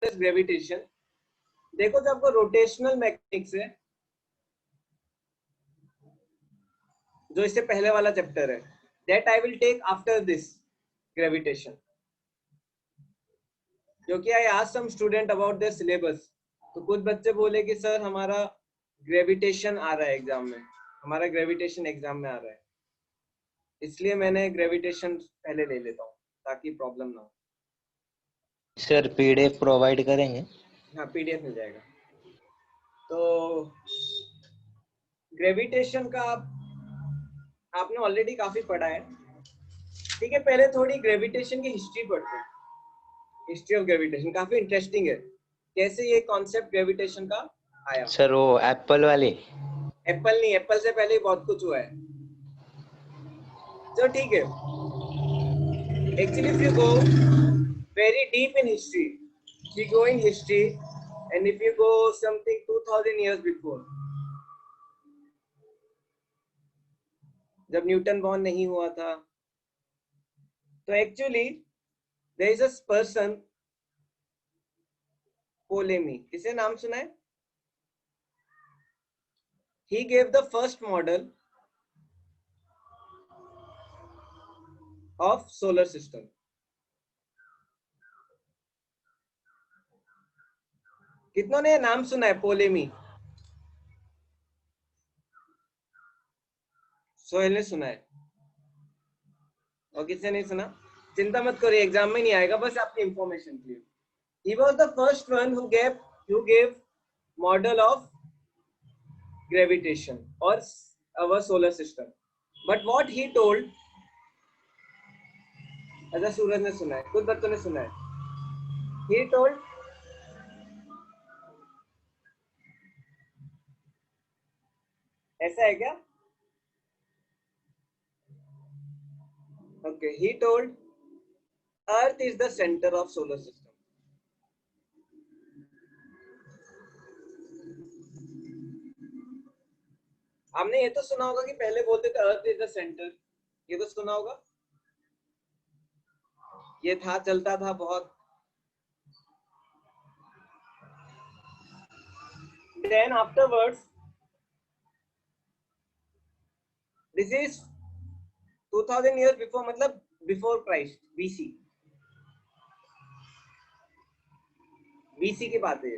This gravitation. देखो जो आपको रोटेशनल मैकेनिक्स है, जो इससे पहले वाला चैप्टर है, that I will take after this gravitation, क्योंकि I asked some student about their syllabus. तो कुछ बच्चे बोले कि सर हमारा ग्रेविटेशन आ रहा है एग्जाम में, हमारा ग्रेविटेशन एग्जाम में आ रहा है, इसलिए मैंने ग्रेविटेशन पहले ले लेता हूँ ताकि प्रॉब्लम ना हो। सर पीडीएफ प्रोवाइड करेंगे? हाँ पीडीएफ मिल जाएगा। तो ग्रेविटेशन का आपने ऑलरेडी काफी पढ़ा है, ठीक है। पहले थोड़ी ग्रेविटेशन की हिस्ट्री पढ़ते हैं। हिस्ट्री ऑफ ग्रेविटेशन काफी इंटरेस्टिंग है, कैसे ये कॉन्सेप्ट ग्रेविटेशन का आया। सर वो एप्पल वाली? एप्पल नहीं, एप्पल से पहले बहुत कुछ हुआ है। तो ठीक है, actually if you go very deep in history, if you go in history and if you go something 2000 years before, जब न्यूटन बॉर्न नहीं हुआ था, तो actually there is a person, पोलेमी, किसे नाम सुना है? He gave the first model of solar system. कितनों ने नाम सुना है पोलेमी? सोहेल ने सुना है, और किसने नहीं सुना? चिंता मत करिए, एग्जाम में नहीं आएगा, बस आपकी इंफॉर्मेशन के लिए। He was the first one who gave model of gravitation or our solar system. But what he told, अच्छा सूरज ने सुना है, कुछ बच्चों ने सुना है, he told ऐसा है क्या? Okay, he told Earth is the center of solar system. आपने ये तो सुना होगा कि पहले बोलते थे अर्थ इज द सेंटर, ये तो सुना होगा, ये था, चलता था बहुत। Then afterwards, this is 2000 years before, मतलब before Christ, BC, BC की बात है,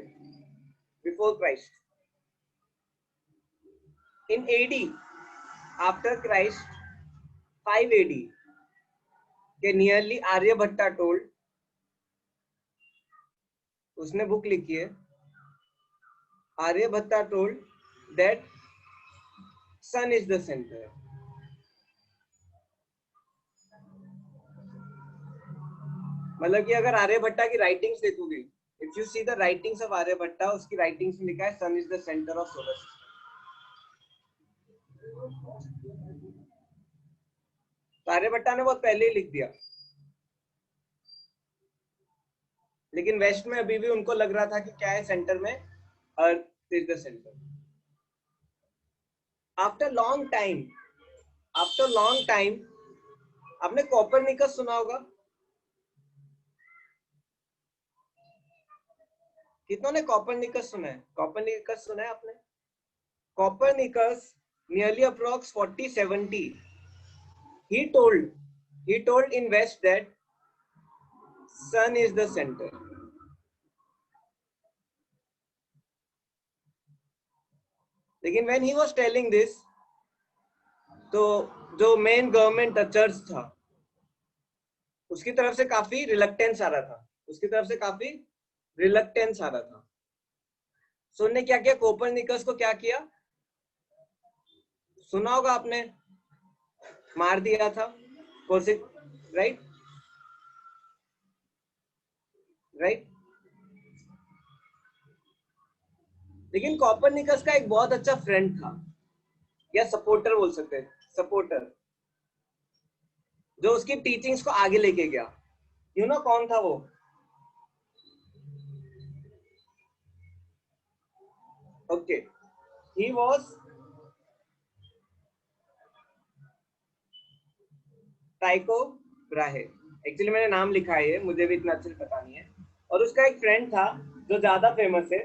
before Christ. In AD, after Christ, 5 AD, के नियरली आर्यभट्टा टोल्ड, उसने बुक लिखी है, Aryabhatta told that sun is the centre. मतलब कि अगर आर्यभट्टा की राइटिंग्स देखोगे, if you see the writings of Aryabhatta, उसकी राइटिंग्स में लिखा है sun is the centre of solar system. तो आर्यभट्टा ने बहुत पहले ही लिख दिया, लेकिन वेस्ट में अभी भी उनको लग रहा था कि क्या है सेंटर में, earth is the centre. After long time, आपने कोपरनिकस सुना होगा, कितनों ने कोपरनिकस सुना है? कोपरनिकस सुना है आपने? Copernicus nearly approx 4070, he told in west that sun is the center. लेकिन when he was telling this, तो जो मेन गवर्नमेंट चर्च था, उसकी तरफ से काफी रिलक्टेंस आ रहा था, सो उन्होंने क्या किया, कोपरनिकस को क्या किया, सुना होगा आपने, मार दिया था, राइट? लेकिन कोपरनिकस का एक बहुत अच्छा फ्रेंड था, या सपोर्टर बोल सकते हैं, सपोर्टर, जो उसकी टीचिंग्स को आगे लेके गया। यू नो कौन था वो? Okay, he was Tycho Brahe. Actually मैंने नाम लिखा है, मुझे भी इतना अच्छे से पता नहीं है, और उसका एक फ्रेंड था जो ज्यादा फेमस है.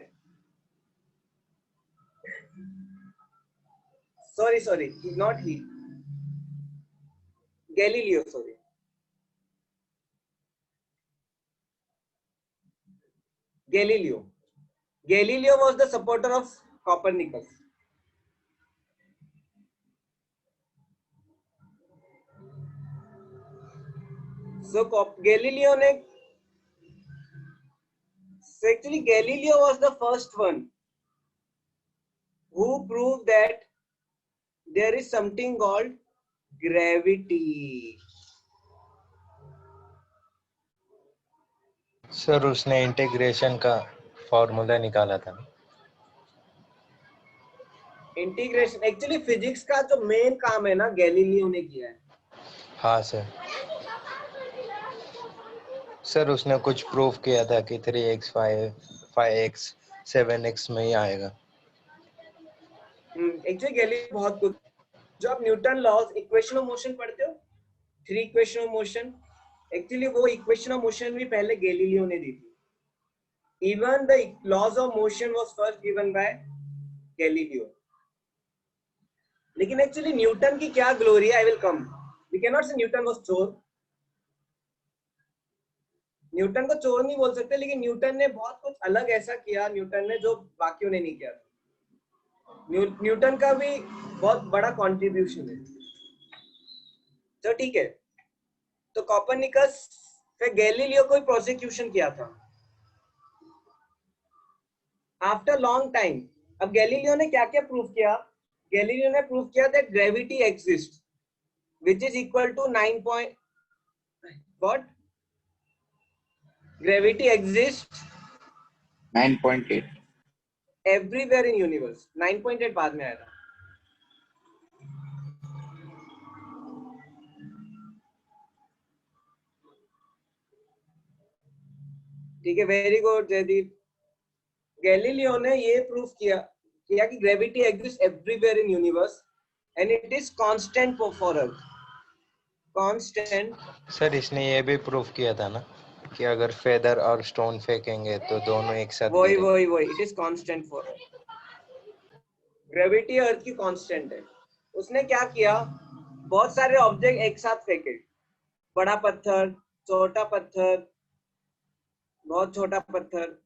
Sorry not he, Galileo, sorry. Galileo was the supporter of Copernicus. So Galileo was the first one who proved that there is something called gravity. Sir उसने इंटीग्रेशन का फॉर्मूला निकाला था. इंटीग्रेशन एक्चुअली फिजिक्स का जो main काम है ना, Galileo ने किया है. हाँ सर. सर उसने कुछ प्रूफ किया था कि 3x 5x 7x में ही आएगा. एक्चुअली गैलीलियो बहुत कुछ, जो आप Newton laws equation of motion पढ़ते हो, 3 इक्वेशन ऑफ मोशन, एक्चुअली वो इक्वेशन ऑफ मोशन भी पहले गैलीलियो ने दी थी. Even the laws of motion was first given by Galileo. लेकिन एक्चुअली न्यूटन की क्या ग्लोरी है, I will come. We can not say Newton was चोर. न्यूटन को चोर नहीं बोल सकते, लेकिन न्यूटन ने बहुत कुछ अलग ऐसा किया न्यूटन ने जो बाकियों ने नहीं किया. न्यूटन का भी बहुत बड़ा कंट्रीब्यूशन है. तो ठीक है, तो कोपरनिकस पे गैलीलियो को प्रोसिक्यूशन किया था आफ्टर लॉन्ग टाइम. अब गैलीलियो ने क्या क्या प्रूव किया? गैलीलियो ने प्रूव किया that gravity exist which is equal to 9 point what, gravity exist 9.8 everywhere in universe. 9.8 बाद में आएगा. ठीक है, वेरी गुड जयदीप. गैलीलियो ने ये प्रूव किया कि gravity exist everywhere in universe and it is constant for earth. Constant. Sir इसने ये भी प्रूफ किया था ना कि अगर फेदर और स्टोन फेंकेंगे तो दोनों एक साथ वही it is constant for earth. Gravity earth की कांस्टेंट है. उसने क्या किया, बहुत सारे ऑब्जेक्ट एक साथ फेंके, बड़ा पत्थर, छोटा पत्थर, बहुत छोटा पत्थर.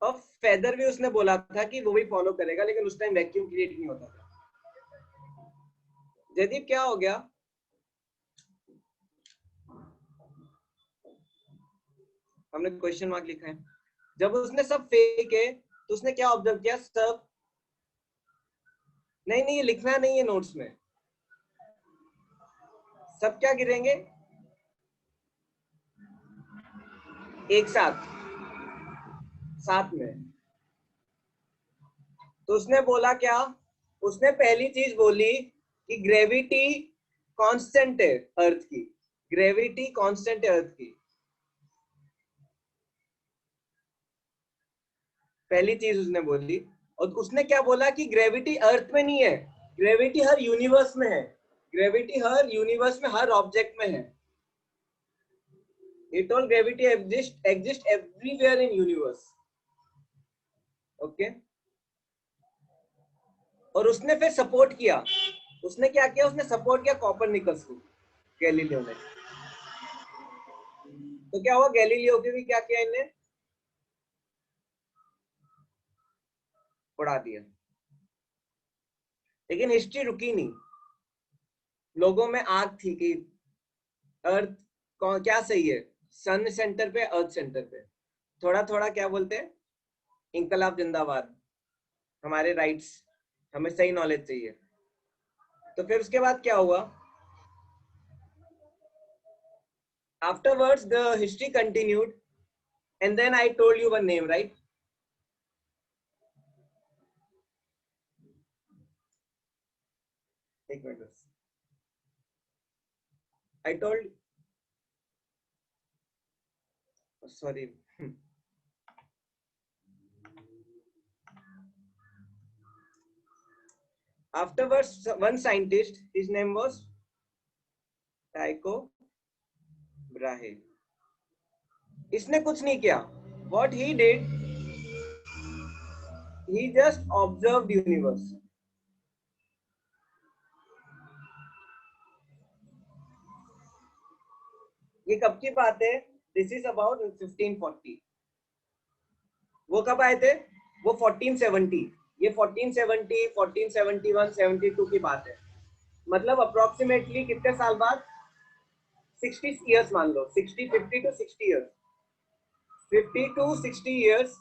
और फेदर भी उसने बोला था कि वो भी फॉलो करेगा, लेकिन उस टाइम वैक्यूम क्रिएट नहीं होता था. जयदीप क्या हो गया? हमने क्वेश्चन मार्क लिखा है. जब उसने सब फेंके तो उसने क्या ऑब्जर्व किया? सब नहीं, ये लिखना नहीं है नोट्स में. सब क्या गिरेंगे? एक साथ में. तो उसने बोला क्या? उसने पहली चीज बोली कि ग्रेविटी कांस्टेंट है अर्थ की. ग्रेविटी कांस्टेंट है अर्थ की. पहली चीज उसने बोली. और उसने क्या बोला कि ग्रेविटी अर्थ में नहीं है, ग्रेविटी हर यूनिवर्स में है. ग्रेविटी हर यूनिवर्स में, हर ऑब्जेक्ट में है. He told gravity exists everywhere in universe. Okay? और उसने फिर सपोर्ट किया. उसने क्या किया? उसने सपोर्ट किया कोपरनिकस को, गैलीलियो ने. तो क्या हुआ? गैलीलियो के भी क्या किया इन्हें? उड़ा दिया. लेकिन हिस्ट्री रुकी नहीं. लोगों में आग थी कि अर्थ क्या सही है, सन सेंटर पे, अर्थ सेंटर पे. थोड़ा थोड़ा क्या बोलते हैं, इंकलाब जिंदाबाद, हमारे राइट्स, हमें सही नॉलेज चाहिए. तो फिर उसके बाद क्या हुआ? Afterwards the history continued and then I told you one name, right? एक मिनट बस. I told, sorry. Afterwards, one scientist, his name was Tycho Brahe. इसने कुछ नहीं किया. What he did, he just observed universe. ये कब की बात है? This is about 1540. वो कब आए थे? वो 1470. ये 1470, 1471, 72 की बात है. मतलब अप्रोक्सीमेटली कितने साल बाद? 60 years मान लो. 60, 50 to 60 years. 50 to 60 years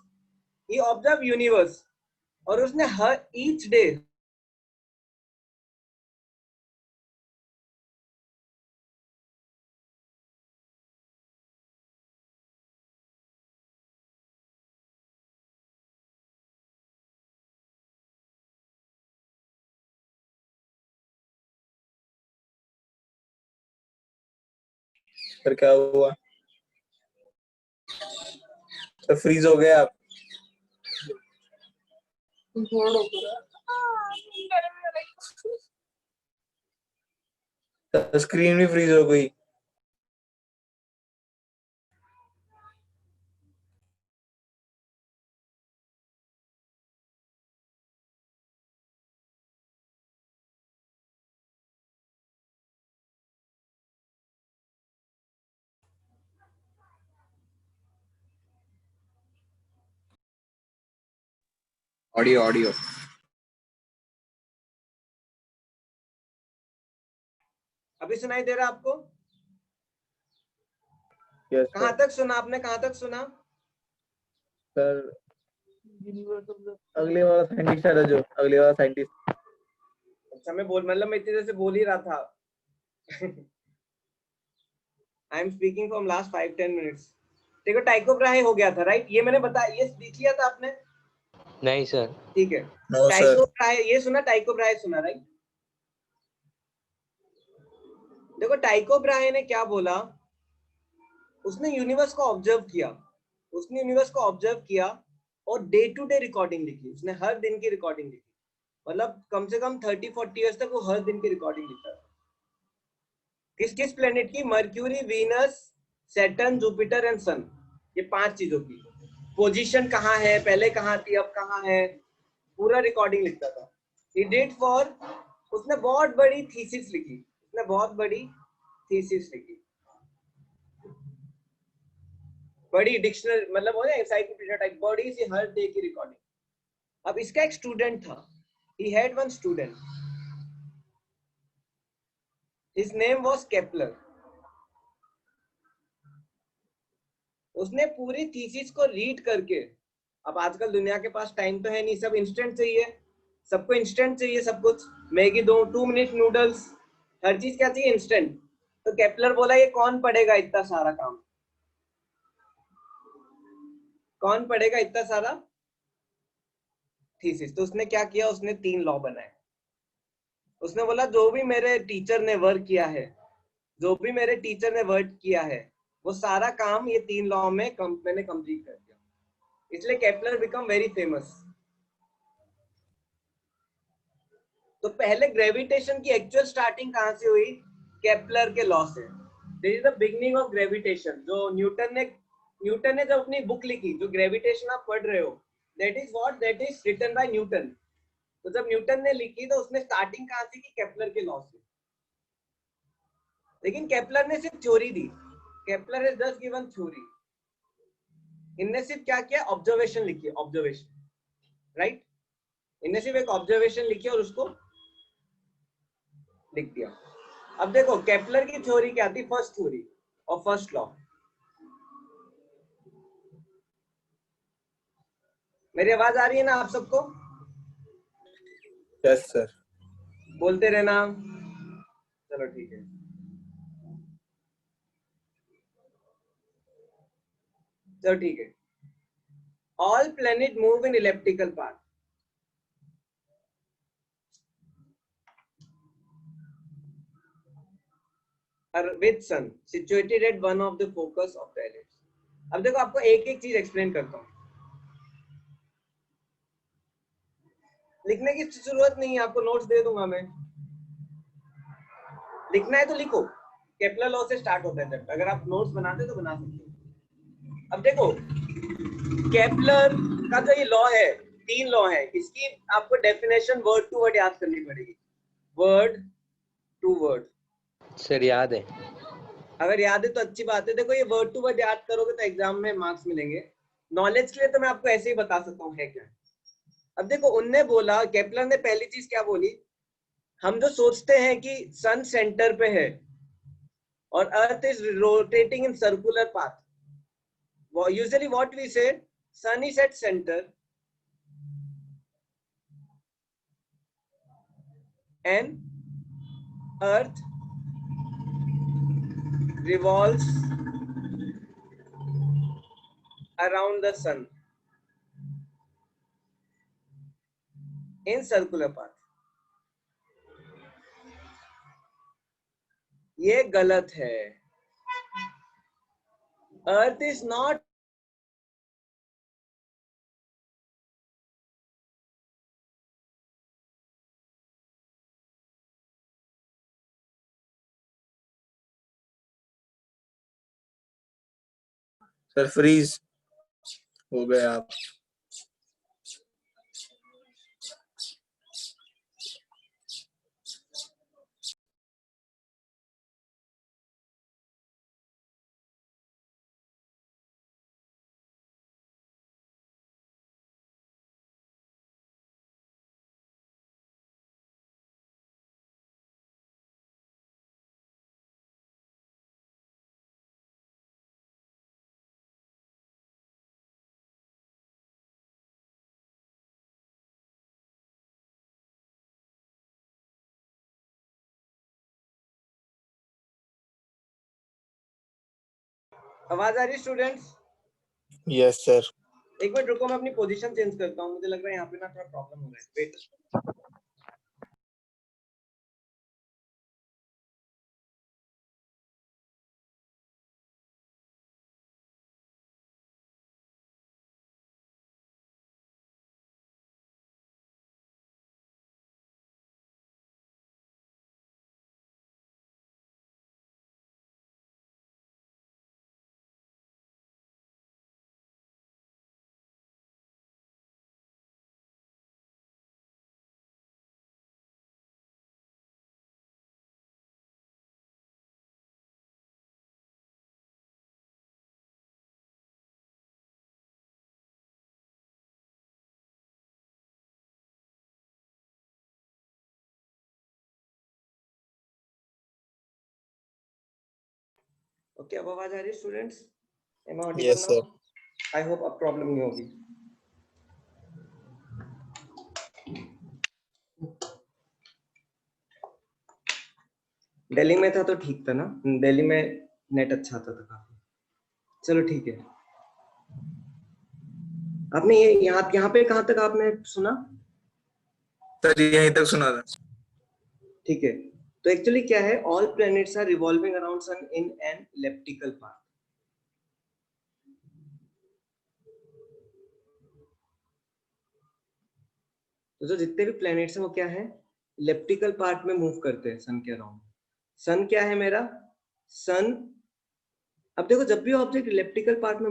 he observed universe. और उसने हर each day फिर क्या हुआ? तो फ्रीज हो गया आप? तो स्क्रीन भी फ्रीज हो गई. Audio audio. अभी सुनाई दे रहा आपको? यस कहाँ तक सुना आपने? कहाँ तक सुना? सर. अगले वाला साइंटिस्ट था जो अगले वाला साइंटिस्ट. अच्छा मैं मैं इतनी देर से बोल ही रहा था. I am speaking from last 5-10 minutes. देखो टाइको ब्राहे हो गया था, राइट? ये मैंने बताया, ये देख लिया था आपने? नहीं सर. ठीक है. No sir. टाइको ब्राहे ये सुना? टाइको ब्राहे सुना, राइट? देखो टाइको ब्राहे ने क्या बोला, उसने यूनिवर्स को ऑब्जर्व किया. उसने यूनिवर्स को ऑब्जर्व किया और डे टू डे रिकॉर्डिंग लिखी. उसने हर दिन की रिकॉर्डिंग लिखी. मतलब कम से कम 30-40 इयर्स तक वो हर दिन की रिकॉर्डिंग लिखता था. किस किस प्लेनेट की? Mercury, Venus, Saturn, Jupiter and sun. ये 5 चीजों की पोजीशन कहाँ है, पहले कहाँ थी, अब कहाँ है, पूरा रिकॉर्डिंग लिखता था. ही डिड फॉर, उसने बहुत बड़ी थीसिस लिखी. उसने बहुत बड़ी थीसिस लिखी. बड़ी डिक्शनरी, मतलब वो ना एनसाइक्लोपीडिया टाइप, बड़ी सी हर डे की रिकॉर्डिंग. अब इसका एक स्टूडेंट था. He had one student. His name was Kepler. उसने पूरी थीसिस को रीड करके, अब आजकल दुनिया के पास टाइम तो है नहीं, सब इंस्टेंट चाहिए, सबको इंस्टेंट चाहिए सब कुछ. मैगी दो, 2 मिनट नूडल्स, हर चीज क्या चाहिए? इंस्टेंट. तो केपलर बोला ये कौन पढ़ेगा इतना सारा काम, कौन पढ़ेगा इतना सारा थीसिस? तो उसने क्या किया, उसने 3 लॉ बनाए. उसने बोला जो भी मेरे टीचर ने वर्क किया है, जो भी मेरे टीचर ने वर्क किया है, वो सारा काम ये 3 लॉ में मैंने कंप्लीट कर दिया. इसलिए केपलर बिकम वेरी फेमस. तो पहले ग्रेविटेशन की एक्चुअल स्टार्टिंग कहां से हुई? केपलर के लॉ से. This is the beginning of gravitation. जो न्यूटन ने जब अपनी बुक लिखी, जो ग्रेविटेशन आप पढ़ रहे हो, that is what, that is written by Newton. तो जब न्यूटन ने लिखी तो उसने स्टार्टिंग कहां से की? केपलर के लॉ से. लेकिन केपलर ने सिर्फ theory the. Kepler has just given theory. इनने सिर्फ क्या किया? ऑब्जर्वेशन लिखी. Observation, right? इनने सिर्फ एक ऑब्जर्वेशन लिखी और उसको लिख दिया. अब देखो केपलर की थ्योरी क्या थी? फर्स्ट थ्योरी और फर्स्ट लॉ. मेरी आवाज आ रही है ना आप सबको? Yes sir. बोलते रहना. चलो ठीक है. चलो ठीक है. All planet move in elliptical path. with sun situated at one of the focus of the ellipse. अब देखो आपको एक एक चीज एक्सप्लेन करता हूँ. लिखने की जरूरत नहीं है, आपको नोट्स दे दूंगा मैं. लिखना है तो लिखो. केपलर लॉ से स्टार्ट होता है चैप्टर. अगर आप नोट्स बनाते तो बना सकते हो. अब देखो केपलर का जो ये लॉ है, 3 लॉ है, इसकी आपको डेफिनेशन वर्ड टू वर्ड याद करनी पड़ेगी, वर्ड टू वर्ड। सर याद है। अगर याद है तो अच्छी बात है। देखो ये वर्ड टू वर्ड याद करोगे तो एग्जाम में मार्क्स मिलेंगे। नॉलेज के लिए तो मैं आपको ऐसे ही बता सकता हूँ है क्या। अब देखो उनने बोला, केपलर ने पहली चीज क्या बोली, हम जो सोचते हैं कि सन सेंटर पे है और earth is rotating in circular path, usually what we say, sun is at center and earth revolves around the sun in circular path। ये गलत है। Earth is not, sir freeze हो गए आप। आवाज आ रही स्टूडेंट्स? Yes sir. एक मिनट रुको, मैं अपनी पोजीशन चेंज करता हूँ, मुझे लग रहा है यहाँ पे ना थोड़ा प्रॉब्लम हो रहा है। वेट। ओके, अब आवाज आ रही है students? Am I audible yes now? Sir. I hope अब प्रॉब्लम नहीं होगी। दिल्ली में था तो ठीक था ना, दिल्ली में नेट अच्छा आता था काफी। चलो ठीक है। आपने ये यहाँ पे कहाँ तक आपने सुना? सर यहीं तक सुना था। ठीक है, तो एक्चुअली क्या है, all planets are revolving around sun in an elliptical path. तो जो जितने भी प्लैनेट्स हैं वो क्या है, इलिप्टिकल पाथ में मूव करते हैं सन के अराउंड। सन क्या है मेरा, सन, अब देखो जब भी ऑब्जेक्ट इलिप्टिकल पाथ में,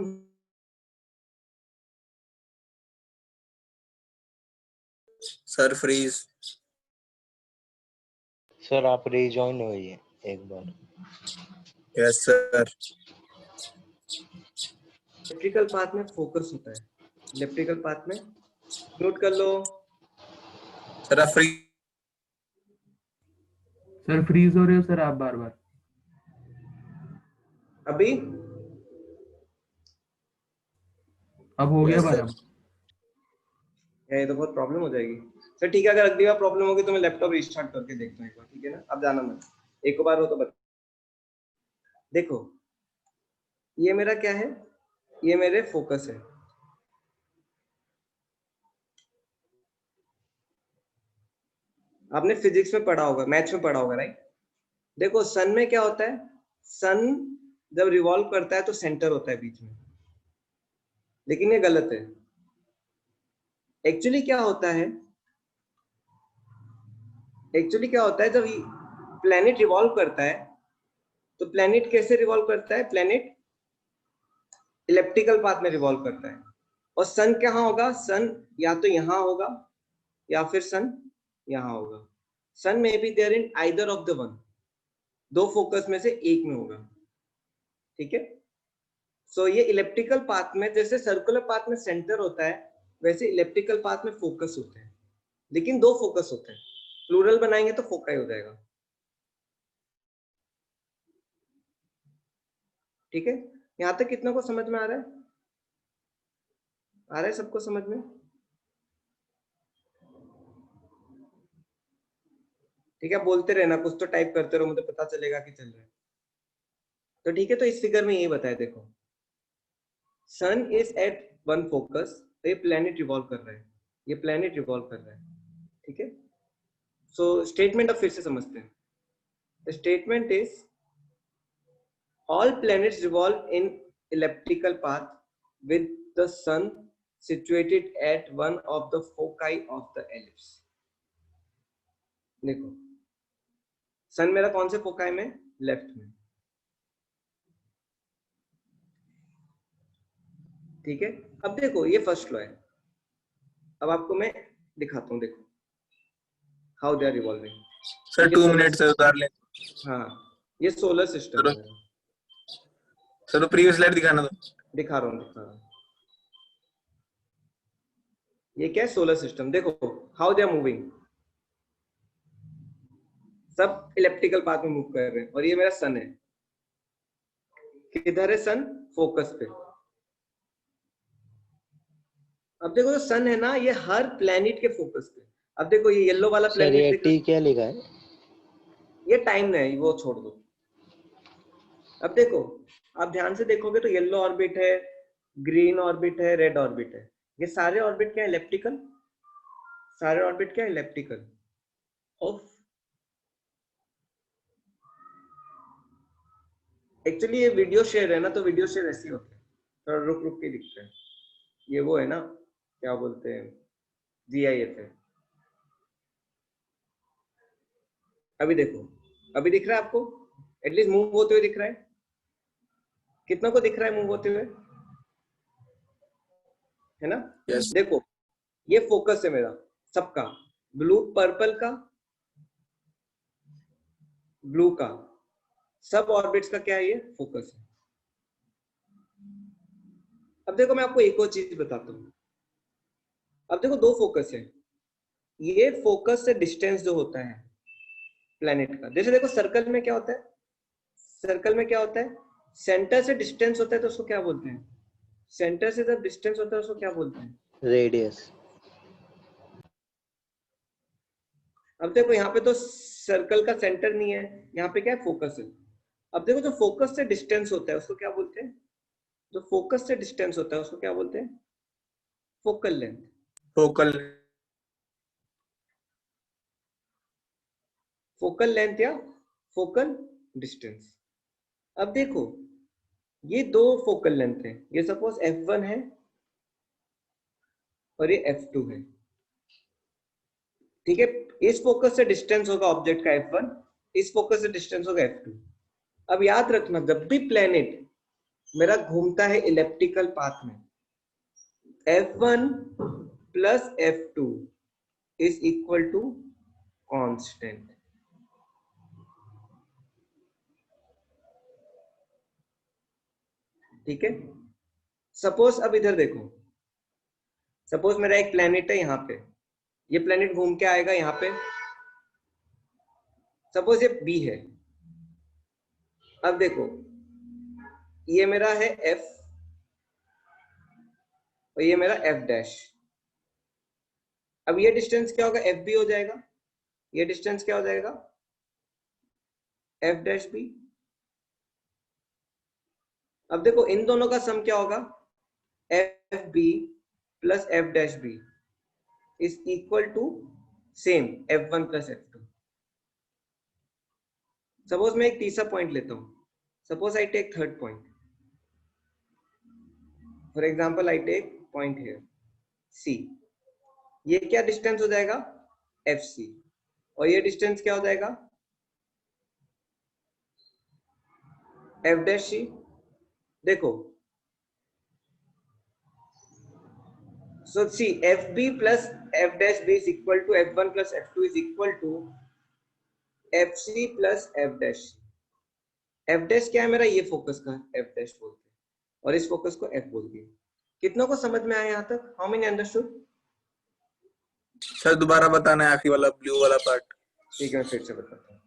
सर फ्रीज। सर आप रिजॉइन होइए एक बार। Yes sir. इलिप्टिकल पाथ में फोकस होता है, इलिप्टिकल पाथ में, नोट कर लो। सर आप फ्री। सर फ्रीज हो रहे हो सर आप बार बार। अभी अब हो गया यस बार सर। अब। ये तो बहुत प्रॉब्लम हो जाएगी। सर ठीक है, अगर अगली बार प्रॉब्लम होगी तो मैं लैपटॉप रिस्टार्ट करके देखता हूँ एक बार, ठीक है ना? अब जाना मत, एक बार हो तो बता। देखो ये मेरा क्या है, ये मेरे फोकस है। आपने फिजिक्स में पढ़ा होगा, मैथ्स में पढ़ा होगा, राइट? देखो सन में क्या होता है, सन जब रिवॉल्व करता है तो सेंटर होता है बीच में, लेकिन ये गलत है। एक्चुअली क्या होता है, एक्चुअली क्या होता है, जब प्लैनेट रिवॉल्व करता है तो प्लैनेट कैसे रिवॉल्व करता है, प्लैनेट इलेप्टिकल पाथ में रिवॉल्व करता है। और सन कहाँ होगा? सन या तो यहाँ होगा या फिर सन यहाँ होगा। सन में be there in either of the one, दो फोकस में से एक में होगा। ठीक है, सो ये इलेप्टिकल पाथ में, जैसे सर्कुलर पाथ में सेंटर होता है वैसे इलेप्टिकल पाथ में फोकस होते हैं, लेकिन दो फोकस होते हैं। प्लूरल बनाएंगे तो फोकाई हो जाएगा। ठीक है, यहां तक कितना को समझ में आ रहा है? आ रहा है सबको समझ में? ठीक है, बोलते रहना, कुछ तो टाइप करते रहो, मुझे पता चलेगा कि चल रहा है। तो ठीक है, तो इस फिगर में यही बताया, देखो सन इज एट वन फोकस, तो ये प्लेनेट रिवॉल्व कर रहा है, ये प्लेनेट रिवॉल्व कर रहा है। ठीक है, सो स्टेटमेंट अब फिर से समझते हैं। The statement is all planets revolve in elliptical path with the sun situated at one of the foci of the ellipse। देखो सन मेरा कौन से फोकाई में? लेफ्ट में। ठीक है, अब देखो ये फर्स्ट लॉ है। अब आपको मैं दिखाता हूँ, देखो how they are revolving. Sir 2 minute से उतार ले। हाँ, ये सोलर सिस्टम है। सर तो प्रीवियस स्लाइड दिखाना दो। दिखा रहा हूँ। ये क्या है? Solar system. देखो हाउ दे आर मूविंग, सब इलेप्टिकल पाथ में मूव कर रहे हैं। और ये मेरा सन है, किधर है सन? फोकस पे। अब देखो जो सन है ना, ये हर प्लेनेट के फोकस पे। अब देखो ये येलो वाला सर ये प्लेनेट, टी क्या लिखा है? ये टाइम है, वो छोड़ दो। अब देखो, आप ध्यान से देखोगे तो येलो ऑर्बिट है, ग्रीन ऑर्बिट है, रेड ऑर्बिट है। ये सारे ऑर्बिट क्या है? इलेप्टिकल। सारे ऑर्बिट क्या है? इलेप्टिकल। ऑफ एक्चुअली ये वीडियो शेयर है ना, तो वीडियो शेयर ऐसे होते हैं, थोड़ा रुक रुक के दिखते हैं। ये वो है ना, क्या बोलते हैं, GIF है। अभी देखो, अभी दिख रहा है आपको? एटलीस्ट मूव होते हुए दिख रहा है? कितना को दिख रहा है मूव होते हुए? है ना? Yes. देखो ये फोकस है मेरा सबका, ब्लू पर्पल का, ब्लू का, सब ऑर्बिट्स का क्या है? ये फोकस है। अब देखो मैं आपको एक और चीज बताता हूँ। अब देखो दो फोकस है, ये फोकस से डिस्टेंस जो होता है प्लेनेट का, जैसे देखो सर्कल में क्या होता है? सर्कल में क्या होता है? सेंटर से डिस्टेंस होता है तो उसको क्या बोलते हैं? सेंटर से जब डिस्टेंस होता है उसको क्या बोलते हैं? रेडियस। अब देखो यहाँ पे तो सर्कल का सेंटर नहीं है, यहाँ पे क्या है? फोकस है। अब देखो जो फोकस से डिस्टेंस होता है उसको क्या बोलते हैं? जो फोकस से डिस्टेंस होता है उसको क्या बोलते हैं? Focal length. Focal focal length या फोकल डिस्टेंस। अब देखो ये दो फोकल लेंथ है, ये सपोज f1 है और ये f2 है। ठीक है, इस फोकस से डिस्टेंस होगा ऑब्जेक्ट का f1, इस फोकस से डिस्टेंस होगा f2। अब याद रखना, जब भी प्लेनेट मेरा घूमता है इलेप्टिकल पाथ में, f1 plus f2 is equal to constant. ठीक है, सपोज अब इधर देखो, सपोज मेरा एक प्लेनेट है यहाँ पे, ये प्लेनेट घूम के आएगा यहाँ पे, सपोज ये B है। अब देखो ये मेरा है F और ये मेरा F डैश। अब ये डिस्टेंस क्या होगा? FB हो जाएगा। ये डिस्टेंस क्या हो जाएगा? F dash B। अब देखो इन दोनों का सम क्या होगा? FB plus F dash B is equal to same F1 plus F2। Suppose मैं एक तीसरा पॉइंट लेता हूं, suppose I take third point, for example I take point here C। ये क्या डिस्टेंस हो जाएगा? FC। और ये डिस्टेंस क्या हो जाएगा? F dash C। देखो So see, FB plus F dash B is equal to F1 plus F2 is equal to FC plus F dash. F dash क्या है मेरा, ये फोकस का F dash बोलते हैं और इस फोकस को F बोलते हैं। कितनों को समझ में आया यहाँ तक? How many understood? सर दोबारा बताना है आखिरी वाला ब्लू वाला पार्ट। ठीक है, मैं फिर से बताता हूँ।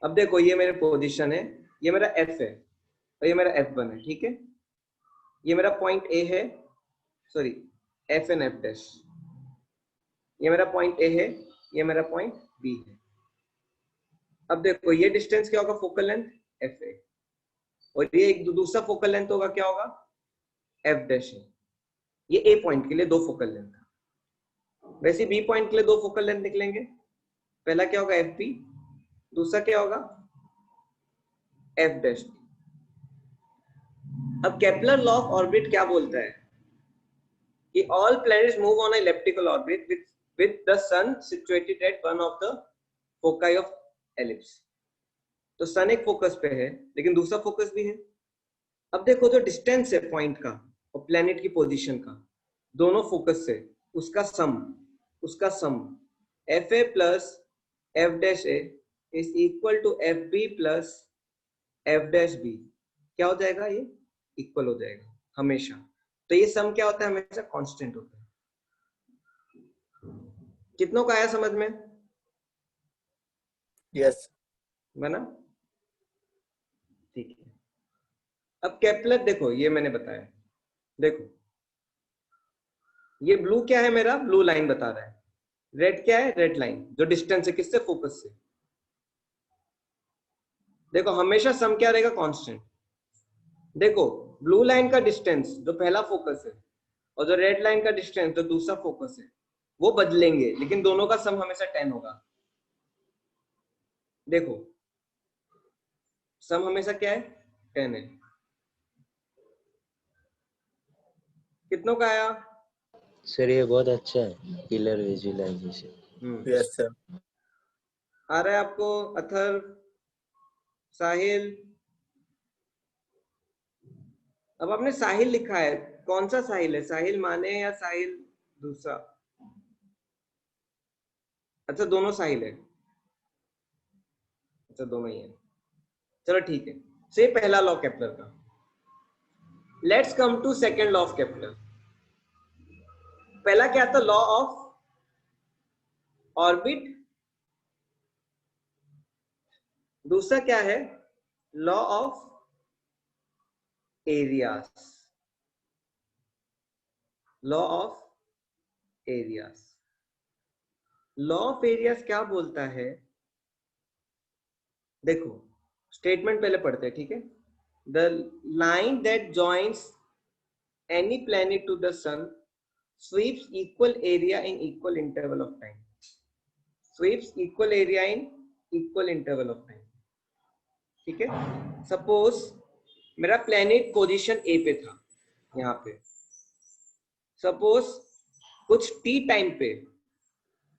अब देखो, ये मेरे पोजीशन है, ये मेरा F है और ये मेरा F1 है, ठीक है। ये मेरा पॉइंट A है, sorry F and F dash. ये मेरा पॉइंट A है, ये मेरा पॉइंट B है। अब देखो, ये डिस्टेंस क्या होगा, फोकल लेंथ FA, और ये एक दूसरा फोकल लेंथ होगा, क्या होगा, F डैश है। ये A पॉइंट के लिए दो फोकल लेंथ, वैसे B पॉइंट के लिए दो फोकल लेंथ निकलेंगे। पहला क्या होगा FB, दूसरा क्या होगा F डैश। अब केपलर लॉ ऑफ ऑर्बिट क्या बोलता है कि all planets move on an elliptical orbit with the sun situated at one of the foci of ellipse। तो सन एक फोकस पे है लेकिन दूसरा फोकस भी है। अब देखो, जो डिस्टेंस है पॉइंट का और प्लेनेट की पोजीशन का दोनों फोकस से, उसका sum FA plus F dash A is equal to FB plus F dash B। क्या हो जाएगा, ये इक्वल हो जाएगा हमेशा। तो ये सम क्या होता है, हमेशा कांस्टेंट होता है। कितनों का आया समझ में? यस बना, ठीक है। अब केपलर देखो, ये मैंने बताया, देखो ये ब्लू क्या है, मेरा ब्लू लाइन बता रहा है। रेड क्या है, रेड लाइन, जो डिस्टेंस है किससे, फोकस से। देखो हमेशा सम क्या रहेगा, कांस्टेंट। देखो ब्लू लाइन का डिस्टेंस जो पहला फोकस है और जो रेड लाइन का डिस्टेंस जो दूसरा फोकस है, वो बदलेंगे, लेकिन दोनों का सम हमेशा 10 होगा। देखो सम हमेशा क्या है, 10 है। कितनों का आया? सर ये बहुत अच्छा है, किलर विजुअलाइजेशन। Yes sir. आ रहा है आपको? अथर, साहिल, अब आपने साहिल लिखा है, कौन सा साहिल है, साहिल माने या साहिल दूसरा? अच्छा दोनों साहिल है, अच्छा दोनों ही है, चलो ठीक है। से पहला लॉ केपलर का। Let's come to second law of Kepler. पहला क्या था, लॉ ऑफ ऑर्बिट। दूसरा क्या है, law of areas. Law of areas. Law of areas क्या बोलता है, देखो स्टेटमेंट पहले पढ़ते हैं, ठीक है। The line that joins any planet to the sun sweeps equal area in equal interval of time। sweeps equal area in equal interval of time, ठीक है। सपोज मेरा प्लैनेट पोजीशन A पे था, यहाँ पे सपोज कुछ t टाइम पे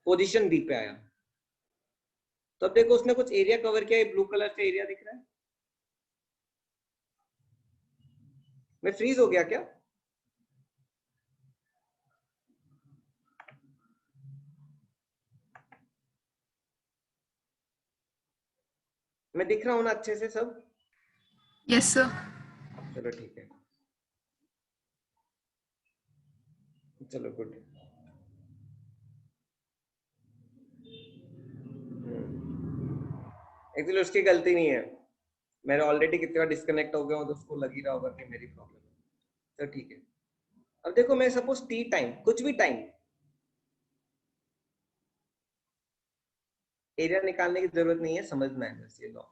position B पे आया, तो अब देखो उसने कुछ एरिया कवर किया, ब्लू कलर से एरिया दिख रहा है। मैं फ्रीज हो गया क्या? मैं दिख रहा हूं ना अच्छे से सब? Yes sir. चलो ठीक है, चलो गुड। एक्चुअली उसकी गलती नहीं है, मेरे ऑलरेडी कितने बार डिस्कनेक्ट हो गया हूं, तो उसको लग ही रहा होगा कि मेरी प्रॉब्लम है। तो ठीक है, अब देखो मैं सपोज टी टाइम, कुछ भी टाइम, एरिया निकालने की जरूरत नहीं है, समझना है बस ये लॉ।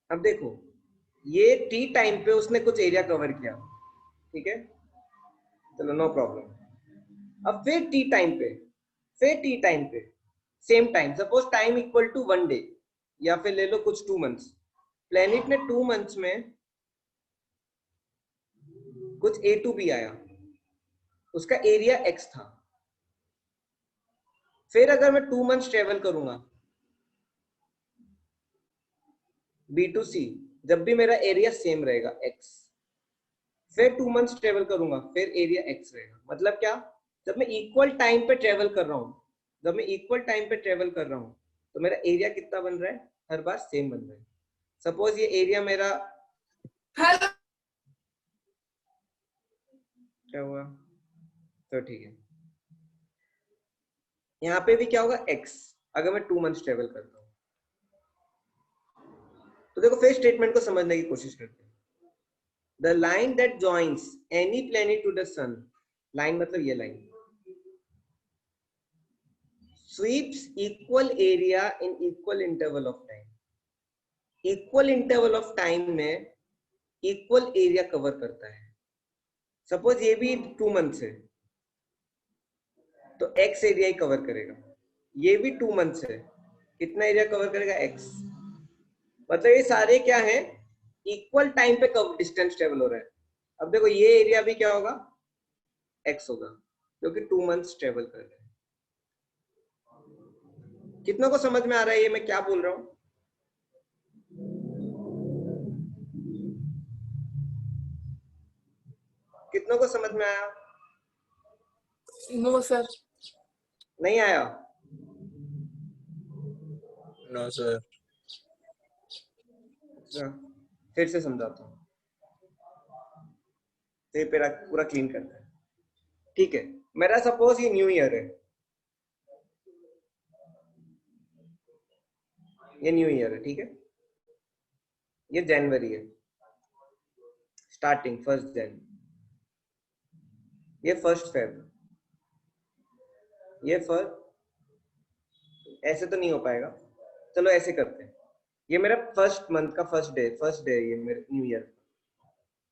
अब देखो ये टी टाइम पे उसने कुछ एरिया कवर किया, ठीक है, चलो नो प्रॉब्लम। अब फिर टी टाइम पे same time, suppose time equal to 1 day या फिर ले लो कुछ 2 मंथ्स। प्लेनेट ने 2 मंथ्स में कुछ A to B आया, उसका एरिया x था। फिर अगर मैं 2 मंथ्स ट्रेवल करूंगा B to C, जब भी मेरा एरिया सेम रहेगा x। फिर 2 मंथ्स ट्रेवल करूंगा, फिर एरिया x रहेगा। मतलब क्या, जब मैं इक्वल टाइम पे ट्रेवल कर रहा हूँ, जब मैं इक्वल टाइम पे ट्रेवल कर रहा हूँ तो मेरा एरिया कितना बन रहा है, हर बार सेम बन रहा है। सपोज ये एरिया मेरा क्या हुआ, तो ठीक है, यहाँ पे भी क्या होगा x, अगर मैं 2 मंथ्स ट्रेवल करता हूँ। तो देखो फिर स्टेटमेंट को समझने की कोशिश करते हैं। The line that joins any planet to the sun, line मतलब ये line, sweeps equal area in equal interval of time. Equal interval of time में equal area cover करता है। सपोज ये भी 2 मंथ्स है तो x एरिया ही कवर करेगा, ये भी 2 मंथ्स है, कितना एरिया कवर करेगा, x। मतलब ये सारे क्या है, इक्वल टाइम पे कब डिस्टेंस ट्रेवल हो रहा है। अब देखो ये एरिया भी क्या होगा, x होगा, क्योंकि 2 मंथ्स ट्रेवल कर रहे हैं। कितनों को समझ में आ रहा है ये मैं क्या बोल रहा हूँ? कितनों को समझ में आया? No sir. नहीं आया? No sir. फिर से समझाता हूँ, फिर पूरा क्लीन करता है। ठीक है, मेरा सपोज ये न्यू ईयर है, ये न्यू ईयर है, ठीक है, ये जनवरी है, स्टार्टिंग 1 जन, ये 1 फेब, ये ऐसे तो नहीं हो पाएगा, चलो ऐसे करते हैं, ये मेरा फर्स्ट मंथ का फर्स्ट डे ये मेरे न्यू ईयर,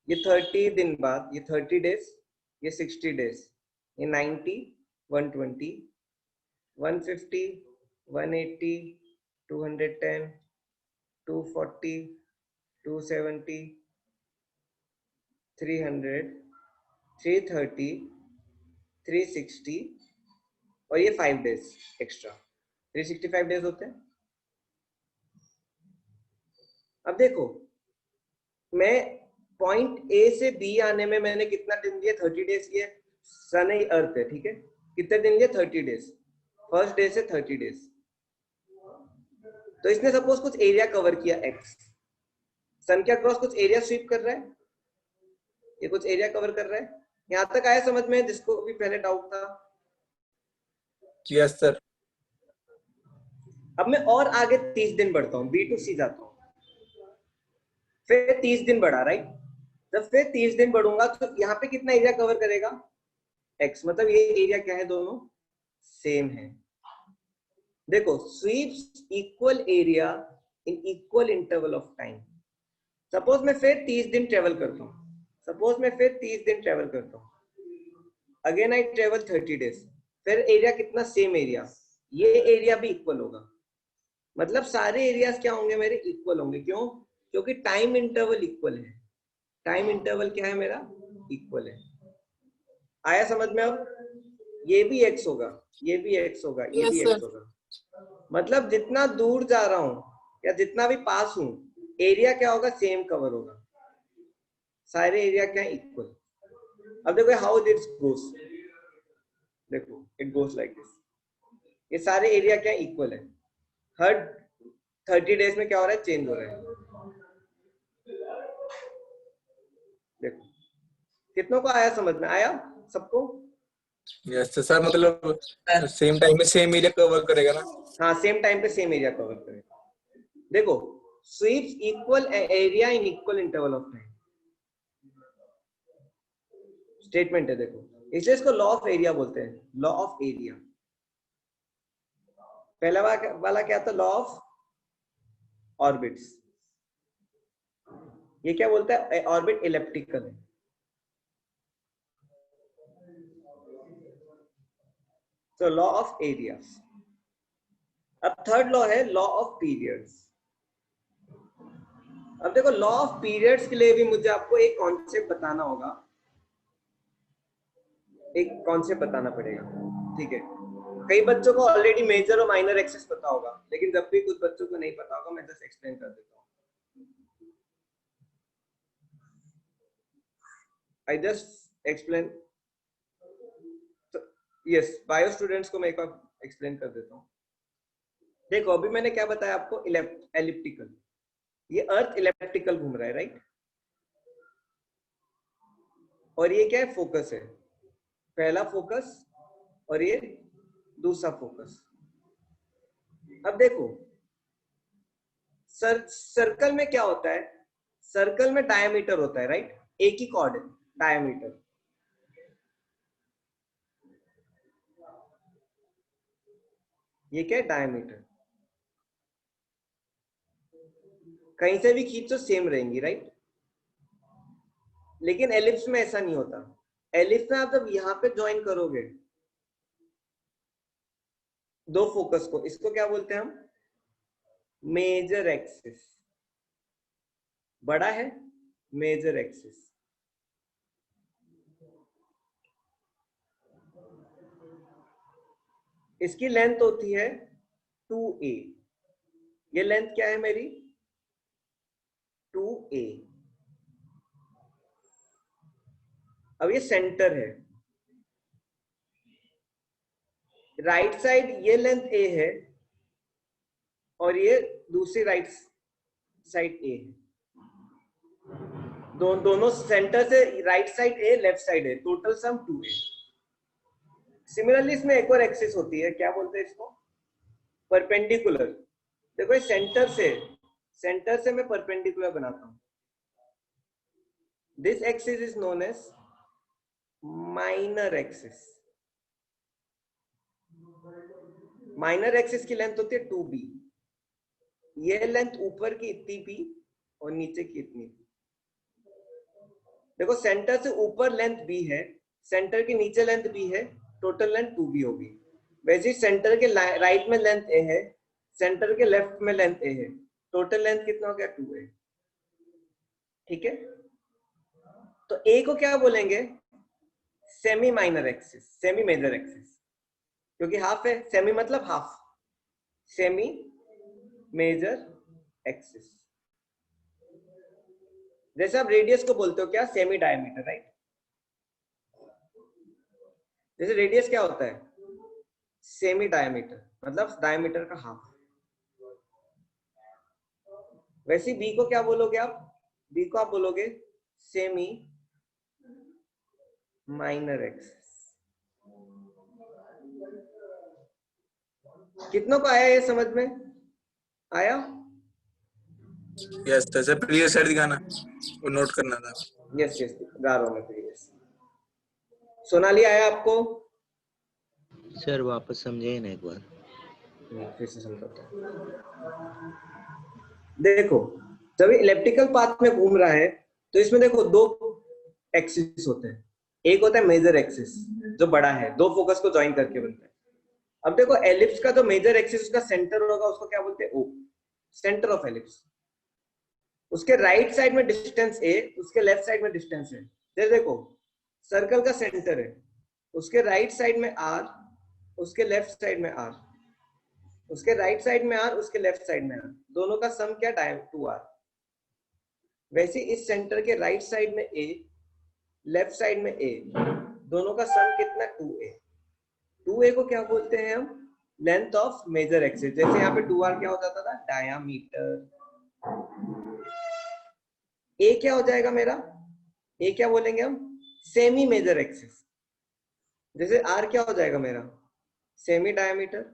ये 30 दिन बाद, ये 30 डेज, ये 60 डेज, ये 90, 120, 150, 180, 210, 240, 270, 300, 330, 360 और ये 5 डेज एक्स्ट्रा, 365 डेज होते हैं। अब देखो मैं पॉइंट ए से बी आने में मैंने कितना दिन लिए, 30 डेज लिए, सन ही अर्थ है, ठीक है, कितने दिन लिए, 30 डेज, फर्स्ट डे से 30 डेज। तो इसने सपोज कुछ एरिया कवर किया x, सन के अक्रॉस कुछ एरिया स्वीप कर रहा है, ये कुछ एरिया कवर कर रहा है। यहां तक आया समझ में, जिसको भी पहले डाउट था? Yes sir. अब मैं और आगे 30 दिन बढ़ता हूँ, B to C जाता हूँ, फिर 30 दिन बढ़ा, राइट। जब फिर 30 दिन बढ़ूंगा तो यहाँ पे कितना एरिया कवर करेगा, x, मतलब ये एरिया क्या है, दोनों सेम है। देखो sweeps equal area in equal interval of time. Suppose मैं फिर 30 दिन ट्रेवल करता हूँ, सपोज मैं फिर 30 दिन ट्रेवल करता हूँ, अगेन आई ट्रेवल 30 डेज, फिर एरिया कितना, सेम एरिया, ये एरिया भी इक्वल होगा। मतलब सारे एरियाज क्या होंगे मेरे, इक्वल होंगे। क्यों? क्योंकि टाइम इंटरवल इक्वल है। टाइम इंटरवल क्या है मेरा, इक्वल है। आया समझ में? अब ये भी x होगा, ये भी x होगा, ये भी x होगा। मतलब जितना दूर जा रहा हूं या जितना भी पास हूं, एरिया क्या होगा, सेम कवर होगा, सारे एरिया क्या इक्वल। अब देखो हाउ दिस गोस, देखो इट गोस लाइक दिस, ये सारे एरिया क्या इक्वल है, हर 30 डेज में क्या हो रहा है, चेंज हो रहा है। देखो कितनों को आया समझ में, आया सबको? यस सर, मतलब सेम टाइम में सेम एरिया कवर करेगा ना? हाँ, सेम टाइम पे सेम एरिया कवर करेगा। देखो sweeps equal area in equal interval of time, statement है। देखो इसलिए इसको लॉ ऑफ एरिया बोलते हैं, लॉ ऑफ एरिया। पहला वाला क्या था, लॉ ऑफ ऑर्बिट्स। ये क्या बोलता है, ऑर्बिट इलिप्टिकल है। तो लॉ ऑफ एरियाज। अब थर्ड लॉ है लॉ ऑफ पीरियड्स। अब देखो लॉ ऑफ पीरियड्स के लिए भी मुझे आपको एक कॉन्सेप्ट बताना होगा, एक कॉन्सेप्ट बताना पड़ेगा, ठीक है। कई बच्चों को ऑलरेडी मेजर और माइनर एक्सिस पता होगा, लेकिन जब भी कुछ बच्चों को नहीं पता होगा मैं जस्ट एक्सप्लेन कर देता हूँ। I just explain. Yes, bio students को मैं एक बार एक्सप्लेन कर देता हूँ। देखो अभी मैंने क्या बताया आपको, एलिप्टिकल, ये अर्थ इलेप्टिकल घूम रहा है, राइट? और ये क्या है, फोकस है, पहला फोकस और ये दूसरा फोकस। अब देखो सर्कल में क्या होता है, सर्कल में डायमीटर होता है, राइट? एक ही कॉर्ड है, डायमीटर। ये क्या है, डायमीटर। कहीं से भी खींचो सेम रहेंगी, राइट? लेकिन एलिप्स में ऐसा नहीं होता। एलिप्स में आप जब यहां पे ज्वाइन करोगे दो फोकस को, इसको क्या बोलते हैं हम, मेजर एक्सिस। बड़ा है मेजर एक्सिस। इसकी लेंथ होती है 2a। ये लेंथ क्या है मेरी, 2a। अब ये सेंटर है, राइट साइड ये लेंथ a है और ये दूसरी राइट साइड a है। दोनों सेंटर से right side a, left side a, total sum 2a। Similarly इसमें एक और एक्सिस होती है, क्या बोलते हैं इसको, परपेंडिकुलर। देखो सेंटर से मैं परपेंडिकुलर बनाता हूं। This axis is known as minor axis. Minor axis की लेंथ होती है 2b। ये लेंथ ऊपर की इतनी b और नीचे की इतनी b। देखो सेंटर से ऊपर लेंथ b है, सेंटर के नीचे लेंथ b है, टोटल लेंथ 2b होगी। वैसे ही सेंटर के राइट में लेंथ a है, सेंटर के लेफ्ट में लेंथ a है, टोटल लेंथ कितना हो गया, 2a। ठीक है, तो a को क्या बोलेंगे, semi minor axis, semi major axis, क्योंकि हाफ है, सेमी मतलब हाफ, सेमी मेजर एक्सिस। जैसे आप रेडियस को बोलते हो क्या, सेमी डायमीटर, राइट? जैसे रेडियस क्या होता है, सेमी डायमीटर, मतलब डायमीटर का हाफ। वैसे बी को क्या बोलोगे आप, बी को आप बोलोगे सेमी माइनर एक्सिस। कितनों को आया ये समझ में आया? यस सर, प्रीवियस साइड दिखाना, वो नोट करना था। यस यस, गा रहा हूं मैं प्रीवियस। सोनाली आया आपको? सर वापस समझे ना एक बार। फिर से समझाता हूं। देखो जब इलेप्टिकल पाथ में घूम रहा है तो इसमें देखो दो एक्सिस होते हैं। एक होता है मेजर एक्सिस जो बड़ा है, दो फोकस को ज्वाइन करके बनता है। अब देखो एलिप्स का जो मेजर एक्सिस उसका सेंटर होगा, उसको क्या बोलते हैं, ओ, सेंटर ऑफ एलिप्स। उसके राइट साइड में डिस्टेंस a, उसके लेफ्ट साइड में डिस्टेंस है। जैसे देखो सर्कल का सेंटर है, उसके राइट साइड में r, उसके लेफ्ट साइड में r, उसके राइट साइड में r, उसके लेफ्ट साइड में r, दोनों का सम क्या, 2r। वैसे इस सेंटर के राइट साइड में a, लेफ्ट साइड में a, दोनों का सम कितना, 2a। 2a को क्या बोलते हैं हम, लेंथ ऑफ मेजर एक्सिस। जैसे यहाँ पे 2r क्या हो जाता था, डायामीटर। a क्या हो जाएगा मेरा, a क्या बोलेंगे हम, सेमी मेजर एक्सिस। जैसे r क्या हो जाएगा मेरा, सेमी डायमीटर।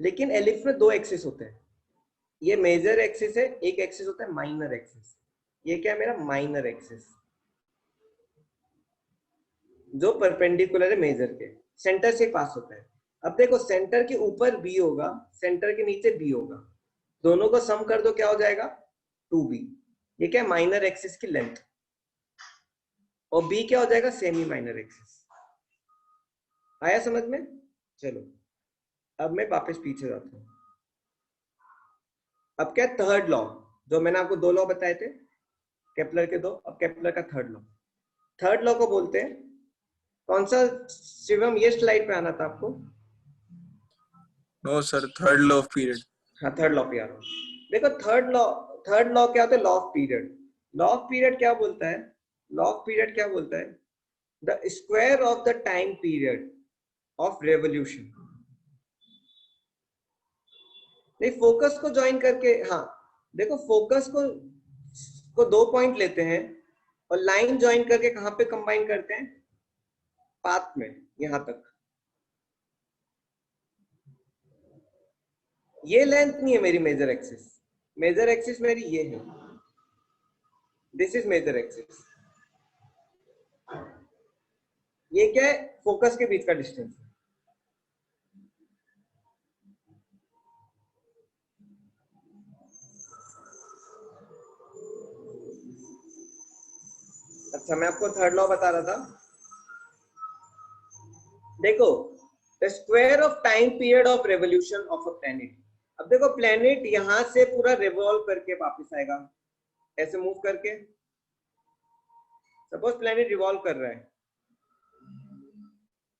लेकिन एलिप्स में दो एक्सिस होते हैं, ये मेजर एक्सिस है, एक एक्सिस होता है माइनर एक्सिस। ये क्या है मेरा, माइनर एक्सिस, जो परपेंडिकुलर है मेजर के, सेंटर से पास होता है। अब देखो सेंटर के ऊपर b होगा, सेंटर के नीचे b होगा, दोनों को सम कर दो क्या हो जाएगा, 2b। ये क्या है, माइनर एक्सिस की लेंथ। और b क्या हो जाएगा, सेमी माइनर एक्सिस। आया समझ में? चलो अब मैं वापस पीछे जाता हूं। अब क्या, थर्ड लॉ, जो मैंने आपको दो लॉ बताए थे केपलर के दो, अब केपलर का थर्ड लॉ। थर्ड लॉ को बोलते हैं, कौन सा शिवम, ये स्लाइड पे आना था आपको? No sir, third law of period. हाँ थर्ड लॉ पे आ रहा हूं। देखो थर्ड लॉ थर्ड लॉ क्या होता है? Law of period. Law of period क्या बोलता है? लॉ ऑफ पीरियड क्या बोलता है? The square of the time period of revolution. नहीं, फोकस को ज्वाइन करके, हाँ देखो फोकस को 2 पॉइंट लेते हैं और लाइन ज्वाइन करके कहां पे कंबाइन करते हैं? पाथ में, यहां तक। ये लेंथ नहीं है मेरी मेजर एक्सिस, मेजर एक्सिस मेरी ये है, दिस इज मेजर एक्सिस। ये क्या है? फोकस के बीच का डिस्टेंस है। अच्छा, मैं आपको थर्ड लॉ बता रहा था। देखो, the square of time period of revolution of a planet. अब देखो, प्लेनेट यहां से पूरा रिवॉल्व करके वापस आएगा, ऐसे मूव करके। सपोज प्लेनेट रिवॉल्व कर रहा है,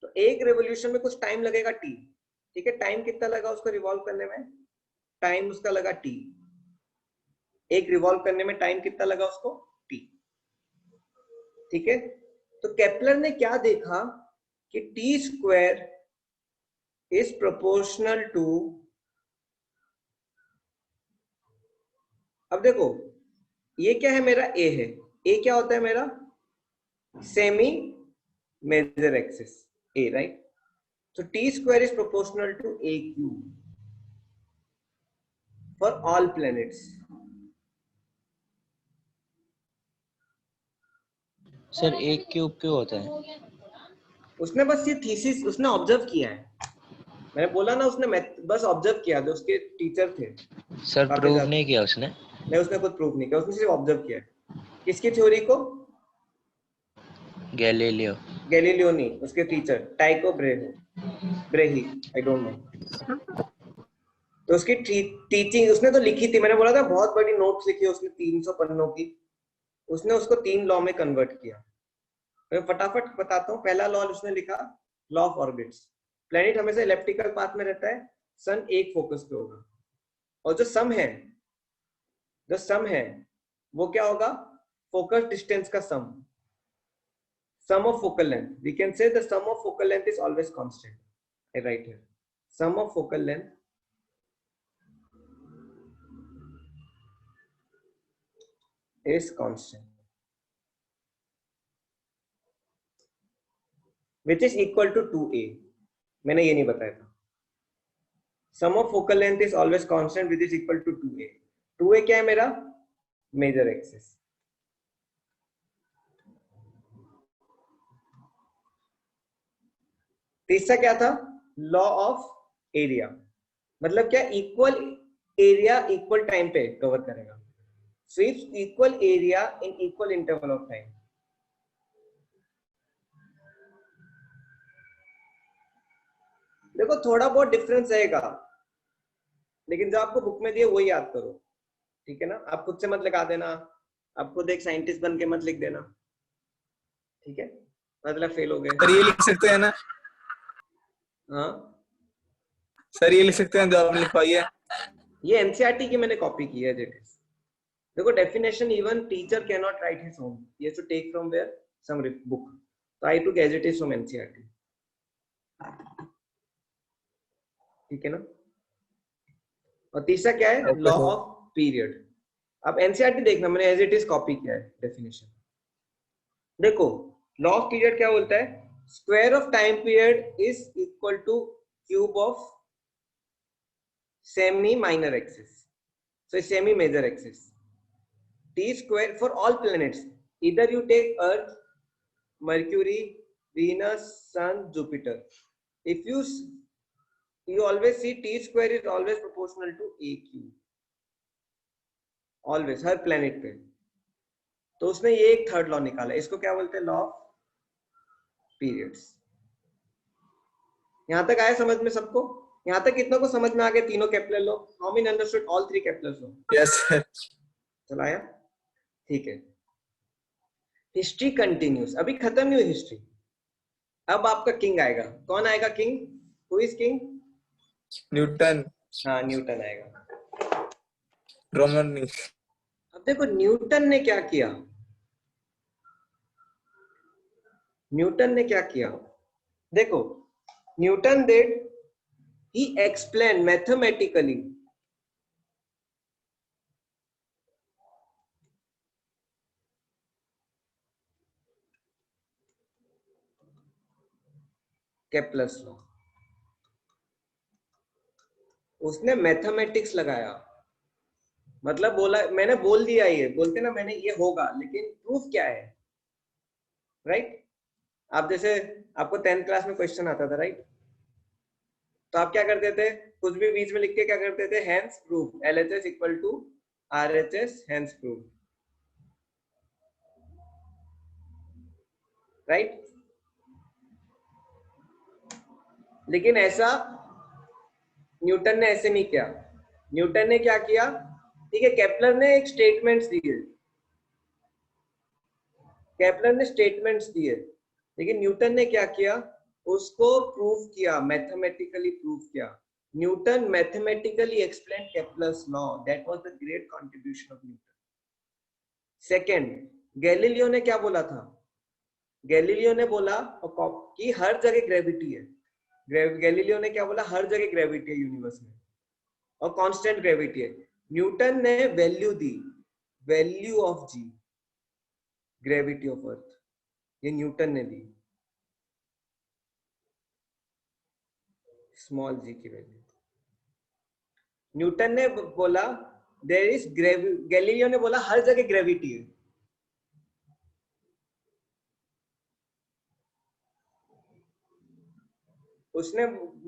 तो एक रेवोल्यूशन में कुछ टाइम लगेगा टी, ठीक है। टाइम कितना लगा उसको रिवॉल्व करने में? टाइम उसका लगा टी। एक रिवॉल्व करने में टाइम कितना लगा उसको? टी, ठीक है। तो केपलर ने क्या देखा कि T square is proportional to, अब देखो ये क्या है? मेरा ए है। ए क्या होता है मेरा? Semi major axis, A, right. So t square is proportional to a cube for all planets. Sir एक क्यूब क्यों होता है? उसने बस ये थीसिस उसने ऑब्जर्व किया है। मैंने बोला ना, उसने बस ऑब्जर्व किया, जो उसके टीचर थे। सर प्रूव नहीं किया उसने? नहीं, उसने खुद प्रूव नहीं किया, उसने सिर्फ ऑब्जर्व किया है। किसकी थ्योरी को? गैलीलियो। गैलीलियो नहीं, उसके टीचर टाइको ब्रेही, आई डोंट नो। तो उसकी टीचिंग उसने तो लिखी थी, मैंने बोला था बहुत बड़ी नोट्स लिखी है उसने 300 पन्नों की। उसने उसको 3 लॉ में कन्वर्ट किया। मैं फटाफट बताता हूँ। पहला लॉ उसने लिखा, लॉ ऑफ ऑर्बिट्स। प्लेनेट हमेशा इलेप्टिकल पाथ में रहता है, सन एक फोकस पे होगा, और जो सम है वो क्या होगा? फोकस डिस्टेंस का sum of focal length. We can say the sum of focal length is always constant. I write here, sum of focal length is constant, which is equal to 2a. मैंने ये नहीं बताया था। sum of focal length is always constant, which is equal to 2a. 2a क्या है मेरा? Major axis. तीसरा क्या था? Law of area. मतलब क्या? इक्वल एरिया इक्वल टाइम पे कवर करेगा। So it's equal area in equal interval of time. देखो थोड़ा बहुत डिफरेंस रहेगा, लेकिन जो आपको बुक में दिए वही याद करो, ठीक है ना। आप खुद से मत लगा देना, आप खुद एक साइंटिस्ट बन के मत लिख देना, ठीक है। मतलब फेल हो गए। सर ये लिख सकते हैं ना? हाँ सर ये लिख सकते हैं जो आपने लिखवाई है? ये एनसीईआरटी की मैंने कॉपी की है। देखो definition even teacher can not write his own, he has to take from where some book. तो I too as it is from NCERT, ठीक है ना। और तीसरा क्या है? Law of period. अब एनसीईआरटी देखना, मैंने एज इट इज कॉपी किया है डेफिनेशन। देखो लॉ ऑफ पीरियड क्या बोलता है? Square of time period is equal two cube of semi minor axis, so semi major axis. T square for all planets, either you take Earth, Mercury, Venus, Sun, Jupiter. If you always see T square is always proportional to a cube, always, her planet पे। तो उसने ये एक third law निकाला, इसको क्या बोलते हैं? Law of periods. यहां तक आया समझ में सबको? यहाँ तक कितना को समझ में आ गया? तीनों Kepler law. How many understood all 3 Kepler law? Yes sir. चला आया, ठीक है। हिस्ट्री कंटिन्यूस, अभी खत्म नहीं हुई हिस्ट्री। अब आपका किंग आएगा। कौन आएगा king? Who is king? Newton. हाँ न्यूटन आएगा। रोमन नहीं। अब देखो न्यूटन ने क्या किया, न्यूटन ने क्या किया, देखो Newton did, he explained mathematically Kepler's law, उसने मैथमेटिक्स लगाया, मतलब बोला मैंने बोल दिया, ये बोलते ना मैंने ये होगा, लेकिन प्रूफ क्या है, राइट? आप जैसे आपको 10th क्लास में क्वेश्चन आता था, राइट? तो आप क्या करते थे, कुछ भी बीच में लिख के क्या करते थे, hence proof, LHS equal to RHS, hence proof, right? लेकिन ऐसा न्यूटन ने ऐसे नहीं किया। न्यूटन ने क्या किया, ठीक है, केपलर ने एक स्टेटमेंट्स दिए, केपलर ने स्टेटमेंट्स दिए, लेकिन न्यूटन ने क्या किया, उसको प्रूव किया, मैथमेटिकली प्रूव किया। Newton mathematically explain Kepler's law, that was the great contribution of Newton. Second, Galileo ने क्या बोला था, गैलीलियो ने बोला कि हर जगह ग्रेविटी है, गैलीलियो ने क्या बोला, हर जगह ग्रेविटी है यूनिवर्स में और कांस्टेंट ग्रेविटी है। न्यूटन ने वैल्यू दी, value of G, gravity of earth, ये न्यूटन ने दी, स्मॉल जी की वैल्यू। न्यूटन ने बोला देयर इज गैलीलियो ने बोला हर जगह ग्रेविटी है, उसने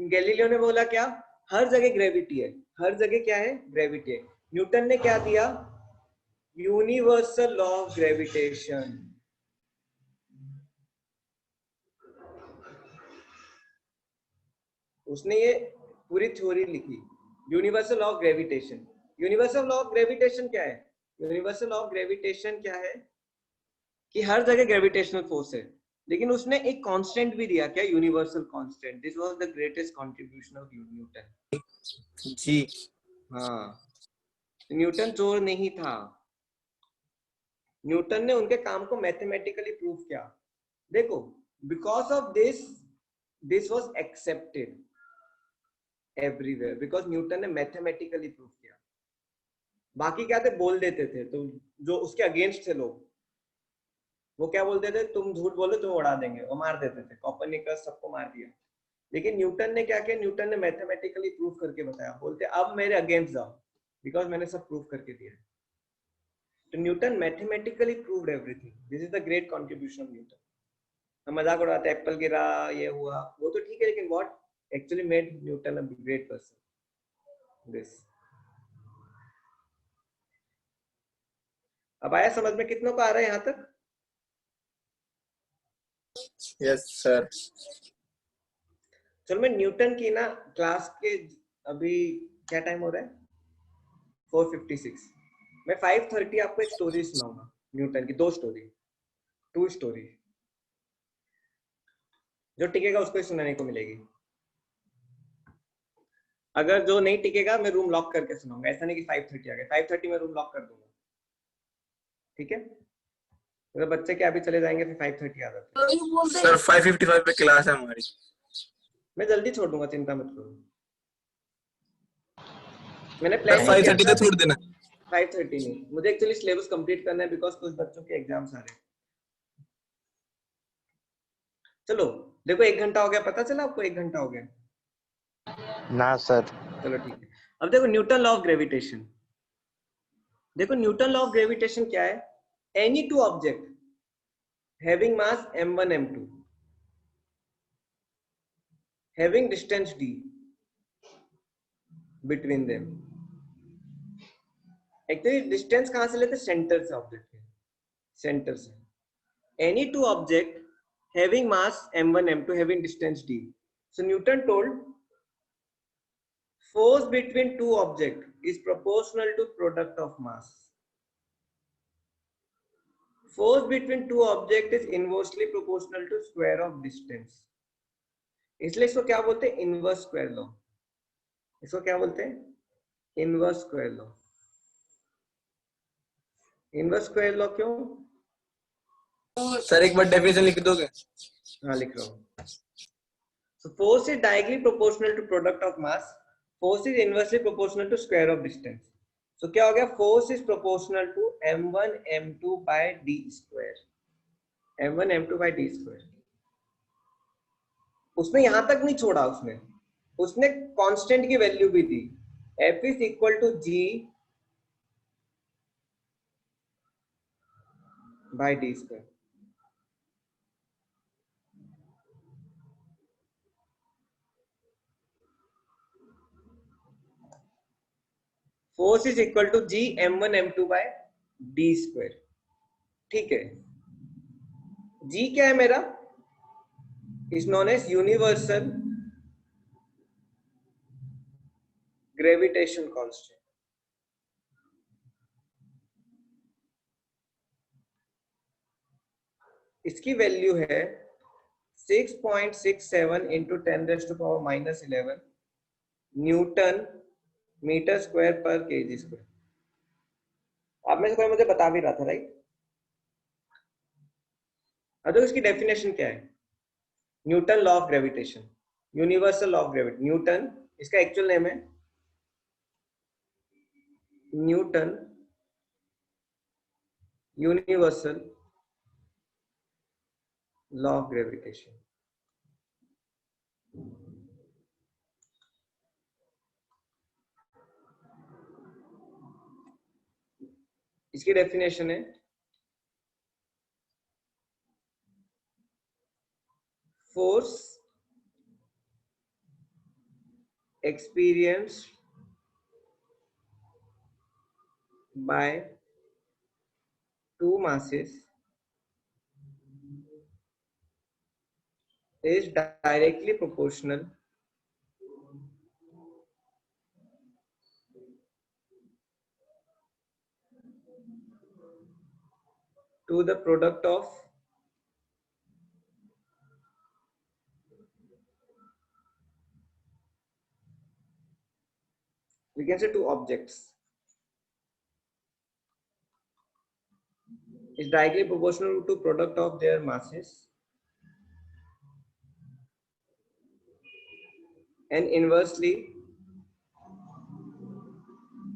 गैलीलियो ने बोला क्या, हर जगह ग्रेविटी है, हर जगह क्या है, ग्रेविटी है। न्यूटन ने क्या दिया, यूनिवर्सल लॉ ऑफ ग्रेविटेशन, उसने ये पूरी थ्योरी लिखी, universal law of gravitation. Universal law of gravitation क्या है, यूनिवर्सल लॉ ऑफ ग्रेविटेशन क्या है कि हर जगह ग्रेविटेशनल फोर्स है, लेकिन उसने एक कांस्टेंट भी दिया, क्या, universal constant. This was the greatest contribution of Newton ji. हाँ, न्यूटन चोर नहीं था, न्यूटन ने उनके काम को मैथमेटिकली प्रूव किया। देखो because of this was accepted everywhere, because Newton ने मैथमेटिकली प्रूव किया। बाकी क्या थे, बोल देते थे, तो जो उसके अगेंस्ट थे लोग, वो क्या बोलते थे, तुम झूठ बोलो तो उड़ा देंगे, वो मार देते थे, कोपर्निकस सबको मार दिया। लेकिन न्यूटन ने क्या किया, न्यूटन ने मैथमेटिकली प्रूव करके बताया, बोलते अब मेरे अगेंस्ट जाओ, बिकॉज मैंने सब प्रूव करके दिया। तो Newton mathematically proved everything, this is the great contribution of Newton. हम मजाक उड़ाते हैं, एप्पल गिरा, ये हुआ, वो तो ठीक है, लेकिन what actually made Newton a great person, this. अब आया समझ में, कितनों को आ रहा है यहाँ तक? Yes sir. चलो मैं न्यूटन की ना क्लास के, अभी क्या टाइम हो रहा है, 4:56, मैं 5:30 आपको एक स्टोरी सुनाऊंगा न्यूटन की, 2 स्टोरी, जो टिकेगा उसको ही सुनाने को मिलेगी, अगर जो नहीं टिकेगा मैं रूम लॉक करके सुनाऊंगा, ऐसा नहीं कि 5:30 आ गए, 5:30 में रूम लॉक कर दूंगा, ठीक है? तो बच्चे क्या अभी चले जाएंगे, फिर 5:30 आ जाते। सर 5:55 पे क्लास है हमारी। मैं जल्दी छोड़ दूंगा, चिंता मत करो, मैंने प्लान 5:30 तक छोड़ देना। 5:30 नहीं, मुझे एक्चुअली सिलेबस कंप्लीट करना है, बिकॉज कुछ बच्चों के एग्जाम्स आ रहे हैं। चलो देखो 1 घंटा हो गया, पता चला आपको 1 घंटा हो गया? ना सर। चलो ठीक है। अब देखो न्यूटन लॉ ऑफ ग्रेविटेशन, देखो न्यूटन लॉ ऑफ ग्रेविटेशन क्या है, any 2 object having mass m1 m2 having distance d between them, actually distance कहां से लेते हैं, सेंटर से, ऑब्जेक्ट के सेंटर से। Any 2 object having mass m1 m2 having distance d, so Newton told force between 2 objects is proportional to product of mass, force between 2 objects is inversely proportional to square of distance, इसलिए इसको क्या बोलते हैं, inverse square law, इसको क्या बोलते हैं, inverse square law. Inverse square law क्यों? सर एक बार डेफिनेशन लिख दोगे? हाँ लिख रहा हूँ. So force is directly proportional to product of mass. Force is inversely proportional to square of distance. So क्या हो गया? Force is proportional to m1 m2 by d square. m1 m2 by d square. उसने यहां तक नहीं छोड़ा, उसने constant की वैल्यू भी दी. F is equal to g by d square. Force is equal to g m1 m2 by d square. ठीक है. g क्या है मेरा? Is known as universal gravitation constant. इसकी वैल्यू है 6.67 into 10 raised to power minus 11 newton metre square पर KG square. आप में से कोई मुझे बता भी रहा था, राइट? अब देखो इसकी डेफिनेशन क्या है. Newton law of gravitation, universal law of gravity. Newton, इसका एक्चुअल नेम है Newton universal law of gravitation. इसकी डेफिनेशन है force experienced by two masses is directly proportional to the product of we can say two objects. Is directly proportional to product of their masses and inversely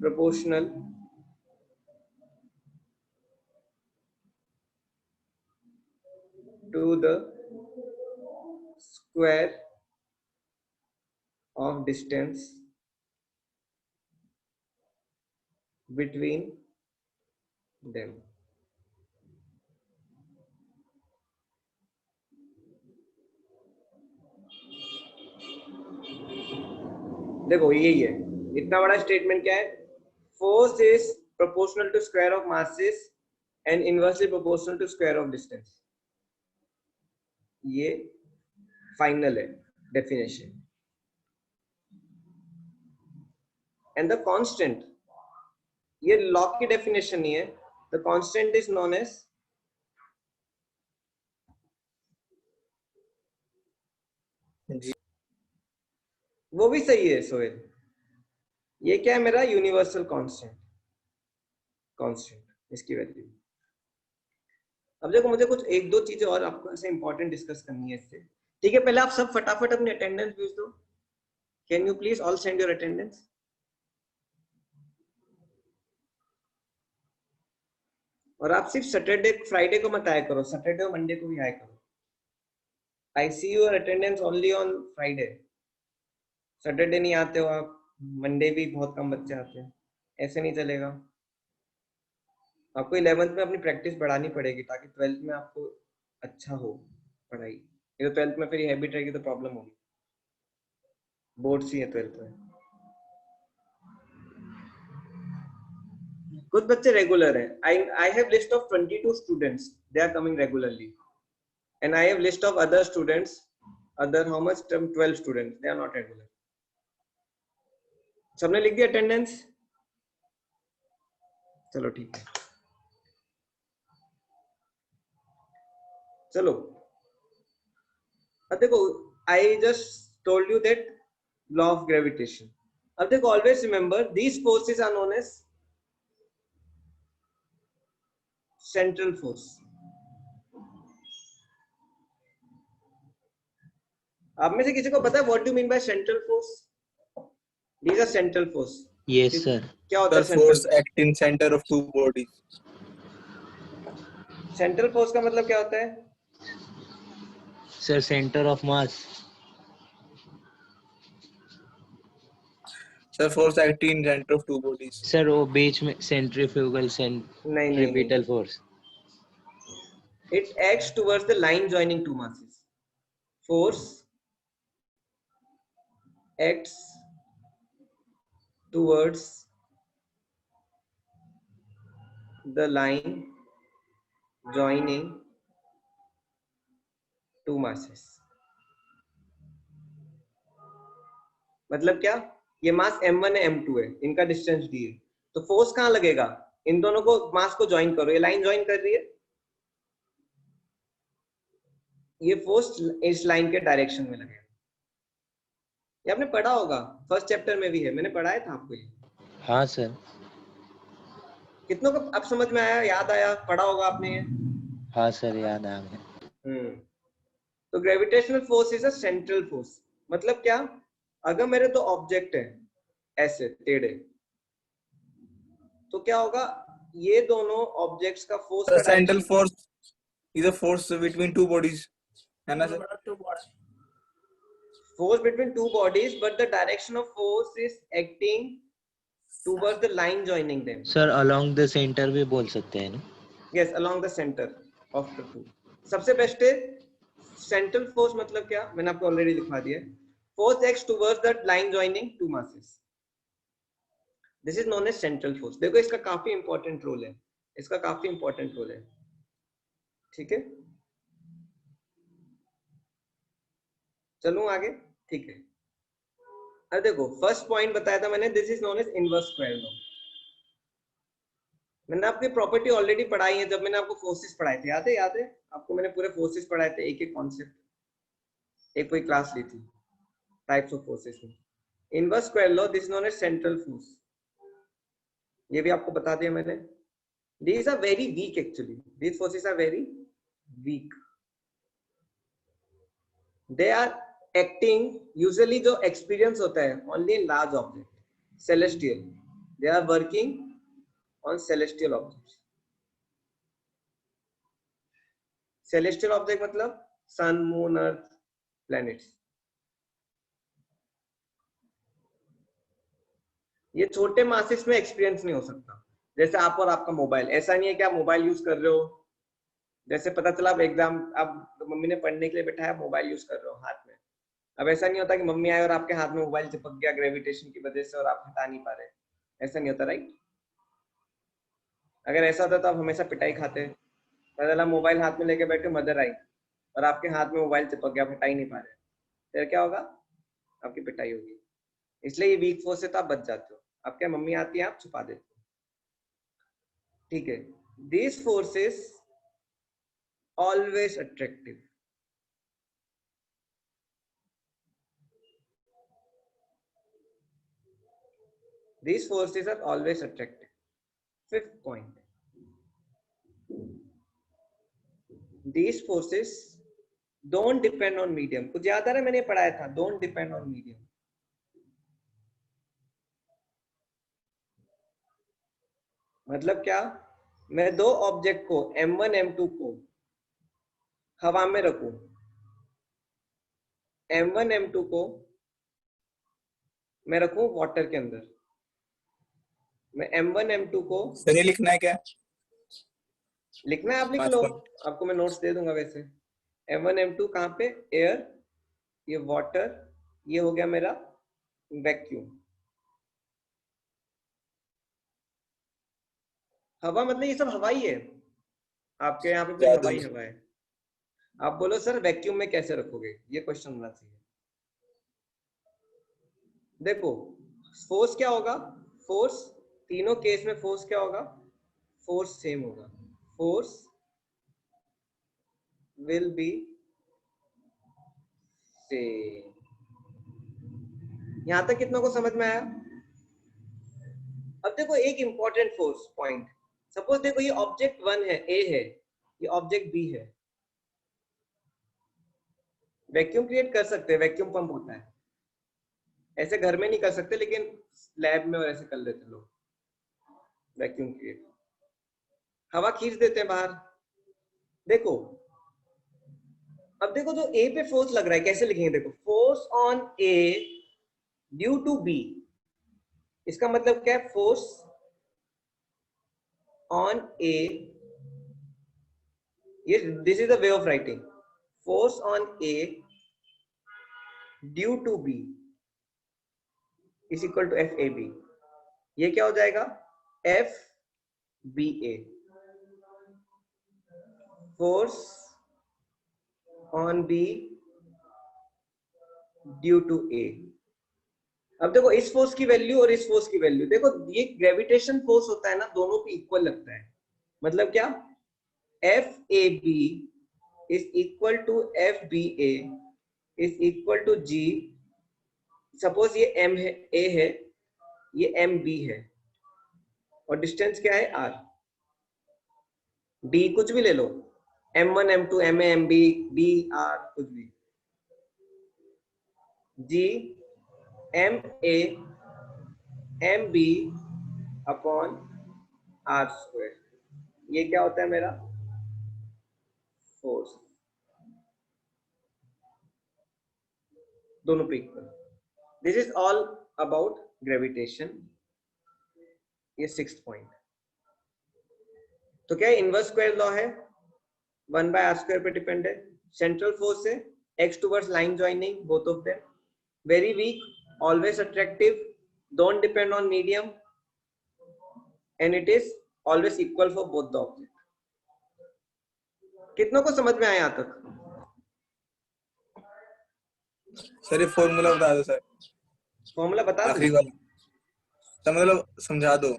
proportional to the square of distance between them. देखो यही है, इतना बड़ा statement क्या है? Force is proportional to square of masses and inversely proportional to square of distance. ये final है definition. And the constant, ये लॉ की डेफिनेशन नहीं है. The constant is known as वो भी सही है सोहेल. ये क्या है मेरा? Universal constant. इसकी वैल्यू. अब देखो मुझे कुछ एक दो चीजें और आपको ऐसे इंपॉर्टेंट डिस्कस करनी है इससे. ठीक है, पहले आप सब फटाफट अपनी अटेंडेंस भेज दो. Can you please all send your attendance? और आप सिर्फ सैटरडे फ्राइडे को मत आया करो, सैटरडे और मंडे को भी आया करो. I see your attendance only on Friday. Saturday नहीं आते हो आप, मंडे भी बहुत कम बच्चे आते हैं. ऐसे नहीं चलेगा. आपको 11th में अपनी प्रैक्टिस बढ़ानी पड़ेगी ताकि 12th में आपको अच्छा हो पढ़ाई. ये तो 12th में फिर हैबिट रहेगी तो प्रॉब्लम होगी. बोर्ड्स ही है 12th में. कुछ बच्चे रेगुलर हैं. I have list of 22 students, they are coming regularly. And I have list of other students, other how much 12 students, they are not regular. सबने लिख दिया अटेंडेंस? चलो ठीक है. चलो अब देखो, I just told you that law of gravitation. अब देखो, always remember these forces are known as central force. आप में से किसी को पता है what do mean by central force? These are central force. Yes sir. क्या होता है Sir, central force act in center of two bodies. Central force का मतलब क्या होता है? Sir centre of mass. Sir, force act in center of two bodies. Sir वो बीच में सेंट्रीफ्यूगल नहीं, centripetal force. It acts towards the line joining two masses. Force acts towards the line joining two masses. मतलब क्या? ये मास m1 है m2 है, इनका distance d है, तो फोर्स कहाँ लगेगा? इन दोनों को मास को ज्वाइन करो, ये लाइन ज्वाइन कर रही है, ये फोर्स इस लाइन के डायरेक्शन में लगेगा। ये आपने पढ़ा होगा, फर्स्ट चैप्टर में भी है, मैंने पढ़ाया था आपको ये। हाँ सर। कितनों को अब समझ में आया, याद आया, पढ़ा होगा आपने ये? हाँ सर याद आ गया। तो gravitational force is a central force. मतलब क्या? अगर मेरे दो ऑब्जेक्ट है ऐसे टेढ़े, तो क्या होगा? ये दोनों ऑब्जेक्ट्स का फोर्स The का central direction, force is a force between two bodies. है ना sir? force between two bodies, but the direction of force is acting towards the line joining them. Sir along the centre भी बोल सकते हैं ना? Yes, along the center of the two. सबसे best है central force. मतलब क्या? मैंने आपको ऑलरेडी लिखवा दिया है। Force acts towards the line joining two masses. This is known as central force. देखो इसका काफी इंपॉर्टेंट रोल है, इसका काफी इंपॉर्टेंट रोल है, ठीक है? चलूं आगे, ठीक है? अब देखो फर्स्ट पॉइंट बताया था मैंने, this is known as inverse square law. मैंने आपकी प्रॉपर्टी ऑलरेडी पढ़ाई है जब मैंने आपको फोर्सेस पढ़ाए थे, याद है? याद है आपको? मैंने पूरे फोर्सेस पढ़ाए थे, एक एक कॉन्सेप्ट, एक कोई क्लास ली थी टाइप्स ऑफ फोर्सेस में। Inverse square law, this is known as central force, ये भी आपको बता दिया मैंने। These are very weak actually. These forces are very weak. They are acting usually, जो experience होता है only in large object, celestial. They are working on celestial objects. Celestial object मतलब sun, moon, earth, planets. ये छोटे masses में experience नहीं हो सकता। जैसे आप और आपका मोबाइल, ऐसा नहीं है कि आप मोबाइल यूज कर रहे हो, जैसे पता चला आप एग्जाम, आप मम्मी ने पढ़ने के लिए बैठाया, मोबाइल यूज कर रहे हो हाथ में। अब ऐसा नहीं होता कि मम्मी आए और आपके हाथ में मोबाइल चिपक गया ग्रेविटेशन की वजह से और आप हटा नहीं पा रहे, ऐसा नहीं होता, राइट? अगर ऐसा होता तो आप हमेशा पिटाई खाते। पता चला मोबाइल हाथ में लेके बैठे, मदर आई और आपके हाथ में मोबाइल चिपक गया, आप हटा ही नहीं पा रहे, फिर क्या होगा? आपकी पिटाई होगी। इसलिए ये वीक फोर्स से तो आप बच जाते हो। अब क्या, मम्मी आती है, आप छुपा देते हो, ठीक है? These forces always attractive. These forces are always attractive. Fifth point. These forces don't depend on medium. कुछ याद आ रहा है? मैंने पढ़ाया था, don't depend on medium. मतलब क्या? मैं दो ऑब्जेक्ट को m1 m2 को हवा में रखूं, m1 m2 को मैं रखूं वाटर के अंदर, मैं m1 m2 को सर ये लिखना है क्या? लिखना है, आप लिख 5 लो, point. आपको मैं नोट्स दे दूंगा। वैसे m1 m2 कहाँ पे? एयर, ये वाटर, ये हो गया मेरा वैक्यूम। हवा मतलब ये सब हवा ही है, आपके यहाँ पे भी जादू। हवा ही हवा है। आप बोलो सर वैक्यूम में कैसे रखोगे, ये क्वेश्चन होना चाहिए। देखो फोर्स क्या होगा? फोर्स तीनों केस में फोर्स क्या होगा? फोर्स सेम होगा, फोर्स विल बी सेम। यहां तक कितनों को समझ में आया? अब देखो एक इंपॉर्टेंट फोर्स पॉइंट, सपोज देखो ये ऑब्जेक्ट 1 है, ए है, ये ऑब्जेक्ट बी है। वैक्यूम क्रिएट कर सकते हैं, वैक्यूम पंप होता है, ऐसे घर में नहीं कर सकते लेकिन लैब में और ऐसे कर लेते लोग वैक्यूम क्रिएट। हवा खींच देते हैं बाहर। देखो अब देखो जो ए पे फोर्स लग रहा है कैसे लिखेंगे, देखो force on A due to B, इसका मतलब क्या है, फोर्स ऑन ए, ये this is the way of writing, force on A due to B is equal to F A B. ये क्या हो जाएगा, F B A, force on B due to A. अब देखो इस फोर्स की value और इस फोर्स की वैल्यू, देखो ये ग्रेविटेशन फोर्स होता है ना, दोनों पे इक्वल लगता है। मतलब क्या, F A B is equal to F B A is equal to G. Suppose ये एम है, ए है, ये एम बी है, और डिस्टेंस क्या है, आर। डी कुछ भी ले लो, M1 M2 MA MB B R कुछ भी, G MA MB upon R square. ये क्या होता है मेरा फोर्स, दोनों पे equal. This is all about gravitation. ये 6th पॉइंट। तो क्या इनवर्स स्क्वायर लॉ है, 1 by r square पे डिपेंड है। सेंट्रल फोर्स है, x towards line joining, both of them. Very weak, always attractive, don't depend on medium, and it is always equal for both the object. कितनों को समझ में आया यहाँ तक? सर ये फॉर्मूला बता दो सर, फॉर्मूला बता आखिरी दो। वाला सर, मतलब समझा दो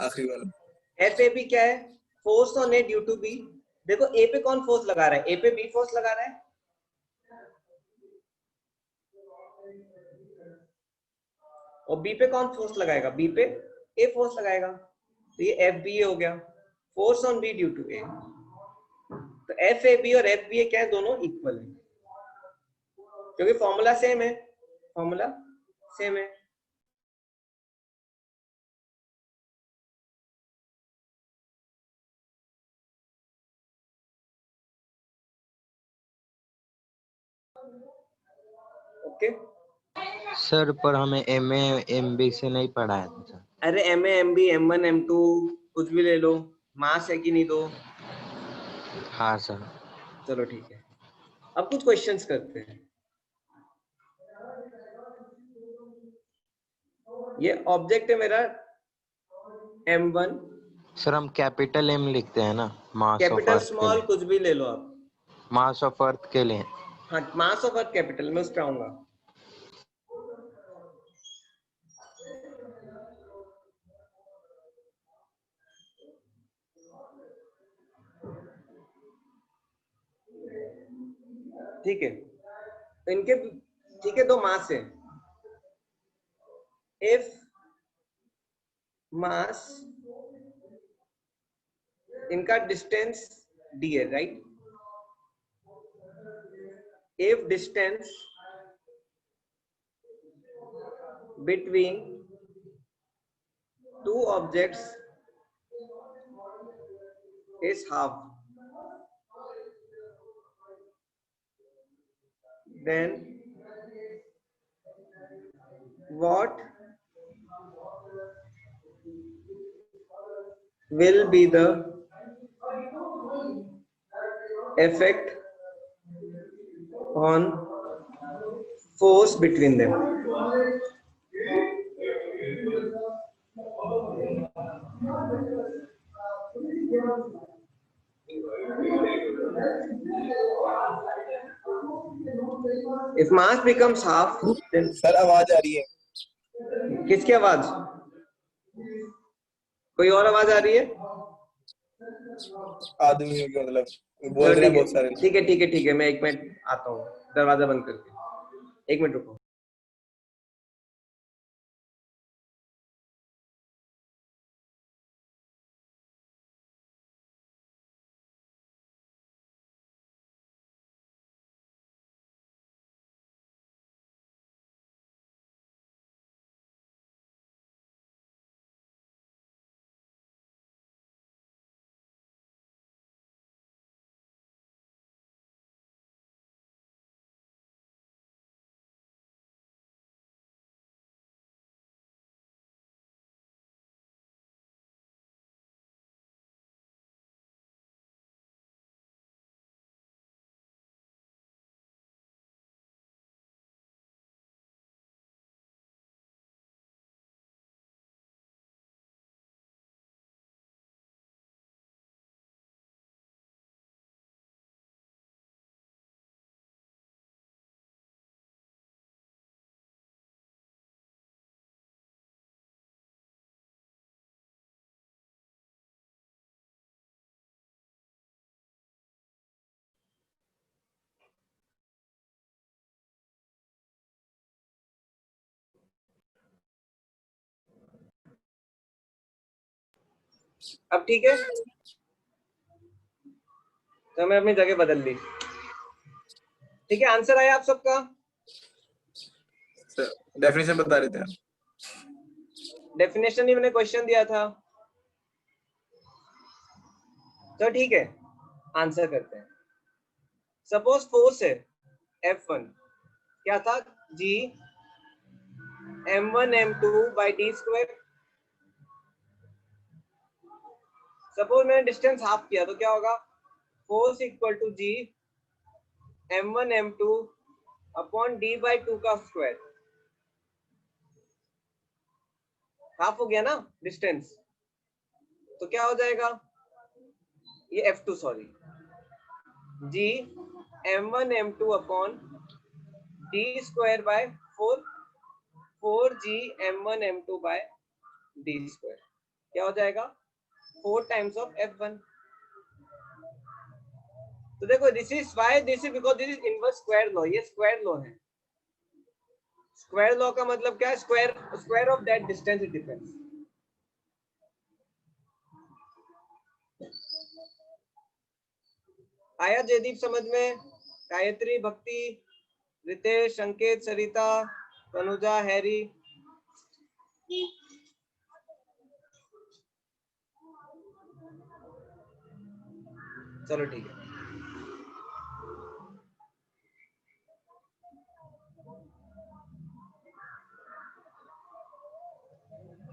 आखिरी वाला। एफ ए बी क्या है, force on A due to B. देखो ए पे कौन फोर्स लगा रहा है, ए पे बी फोर्स लगा रहा है, और बी पे कौन फोर्स लगाएगा, बी पे ए फोर्स लगाएगा। तो ये एफ बी ए हो गया, force on B due to A. तो एफ ए बी और एफ बी ए क्या है, दोनों इक्वल है, क्योंकि फॉर्मूला सेम है, फॉर्मूला सेम है। ओके सर पर हमें MA MB से नहीं पढ़ाया था सर। अरे M A M B M1 M2 कुछ भी ले लो, मास है कि नहीं दो। हाँ सर। चलो ठीक है, अब कुछ क्वेश्चंस करते हैं। ये ऑब्जेक्ट है मेरा M1, सर हम कैपिटल M लिखते हैं ना, मास ऑफ कैपिटल अर्थ के स्मॉल लिए, कुछ भी ले लो आप। मास ऑफ अर्थ के लिए। हाँ मास ऑफ अर्थ कैपिटल, मैं उस पे आऊंगा। ठीक है, तो इनके ठीक है, दो मास है। इफ मास, इनका डिस्टेंस d है, right. If distance between two objects is half, then what will be the effect on force between them? If mass becomes half, then sir आवाज आ रही है, किसकी आवाज, कोई और आवाज आ रही है? आदमी हो गया, मतलब बोल रहे हैं बहुत सारे। ठीक है ठीक है ठीक है, मैं 1 मिनट आता हूँ, दरवाजा बंद करके 1 मिनट रुको। अब ठीक है, तो मैं अपनी जगह बदल ली। ठीक है, आंसर आया आप सबका? डेफिनेशन बता रहे थे आप। डेफिनेशन ही मैंने क्वेश्चन दिया था। तो ठीक है, आंसर करते हैं। सपोज फोर्स है F1, क्या था? G m1 m2 by d square. Suppose मैंने डिस्टेंस हाफ किया तो क्या होगा? Force equal to G m1 m2 upon d by 2 का स्क्वायर। हाफ हो गया ना डिस्टेंस, तो क्या हो जाएगा? ये F2 sorry, G m1 m2 upon d square by 4G m1 m2 by d square. क्या हो जाएगा? 4 टाइम्स ऑफ F1। तो देखो, this is why, this is because this is inverse square law. ये स्क्वायर लॉ है। Square law का मतलब क्या है? Square of that distance it depends. आया जयदीप समझ में? गायत्री, भक्ति, रितेश, संकेत, सरिता, तनुजा, हैरी। चलो ठीक है।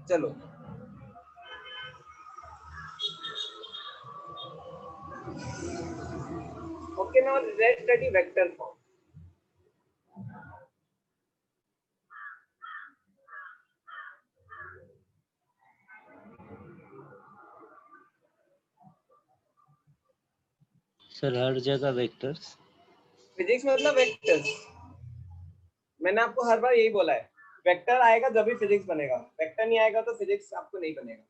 चलो okay, now let's study vector form. Sir हर जगह वेक्टर्स। फिजिक्स मतलब वेक्टर्स। मैंने आपको हर बार यही बोला है, वेक्टर आएगा जब भी फिजिक्स बनेगा, वेक्टर नहीं आएगा तो फिजिक्स आपको नहीं बनेगा।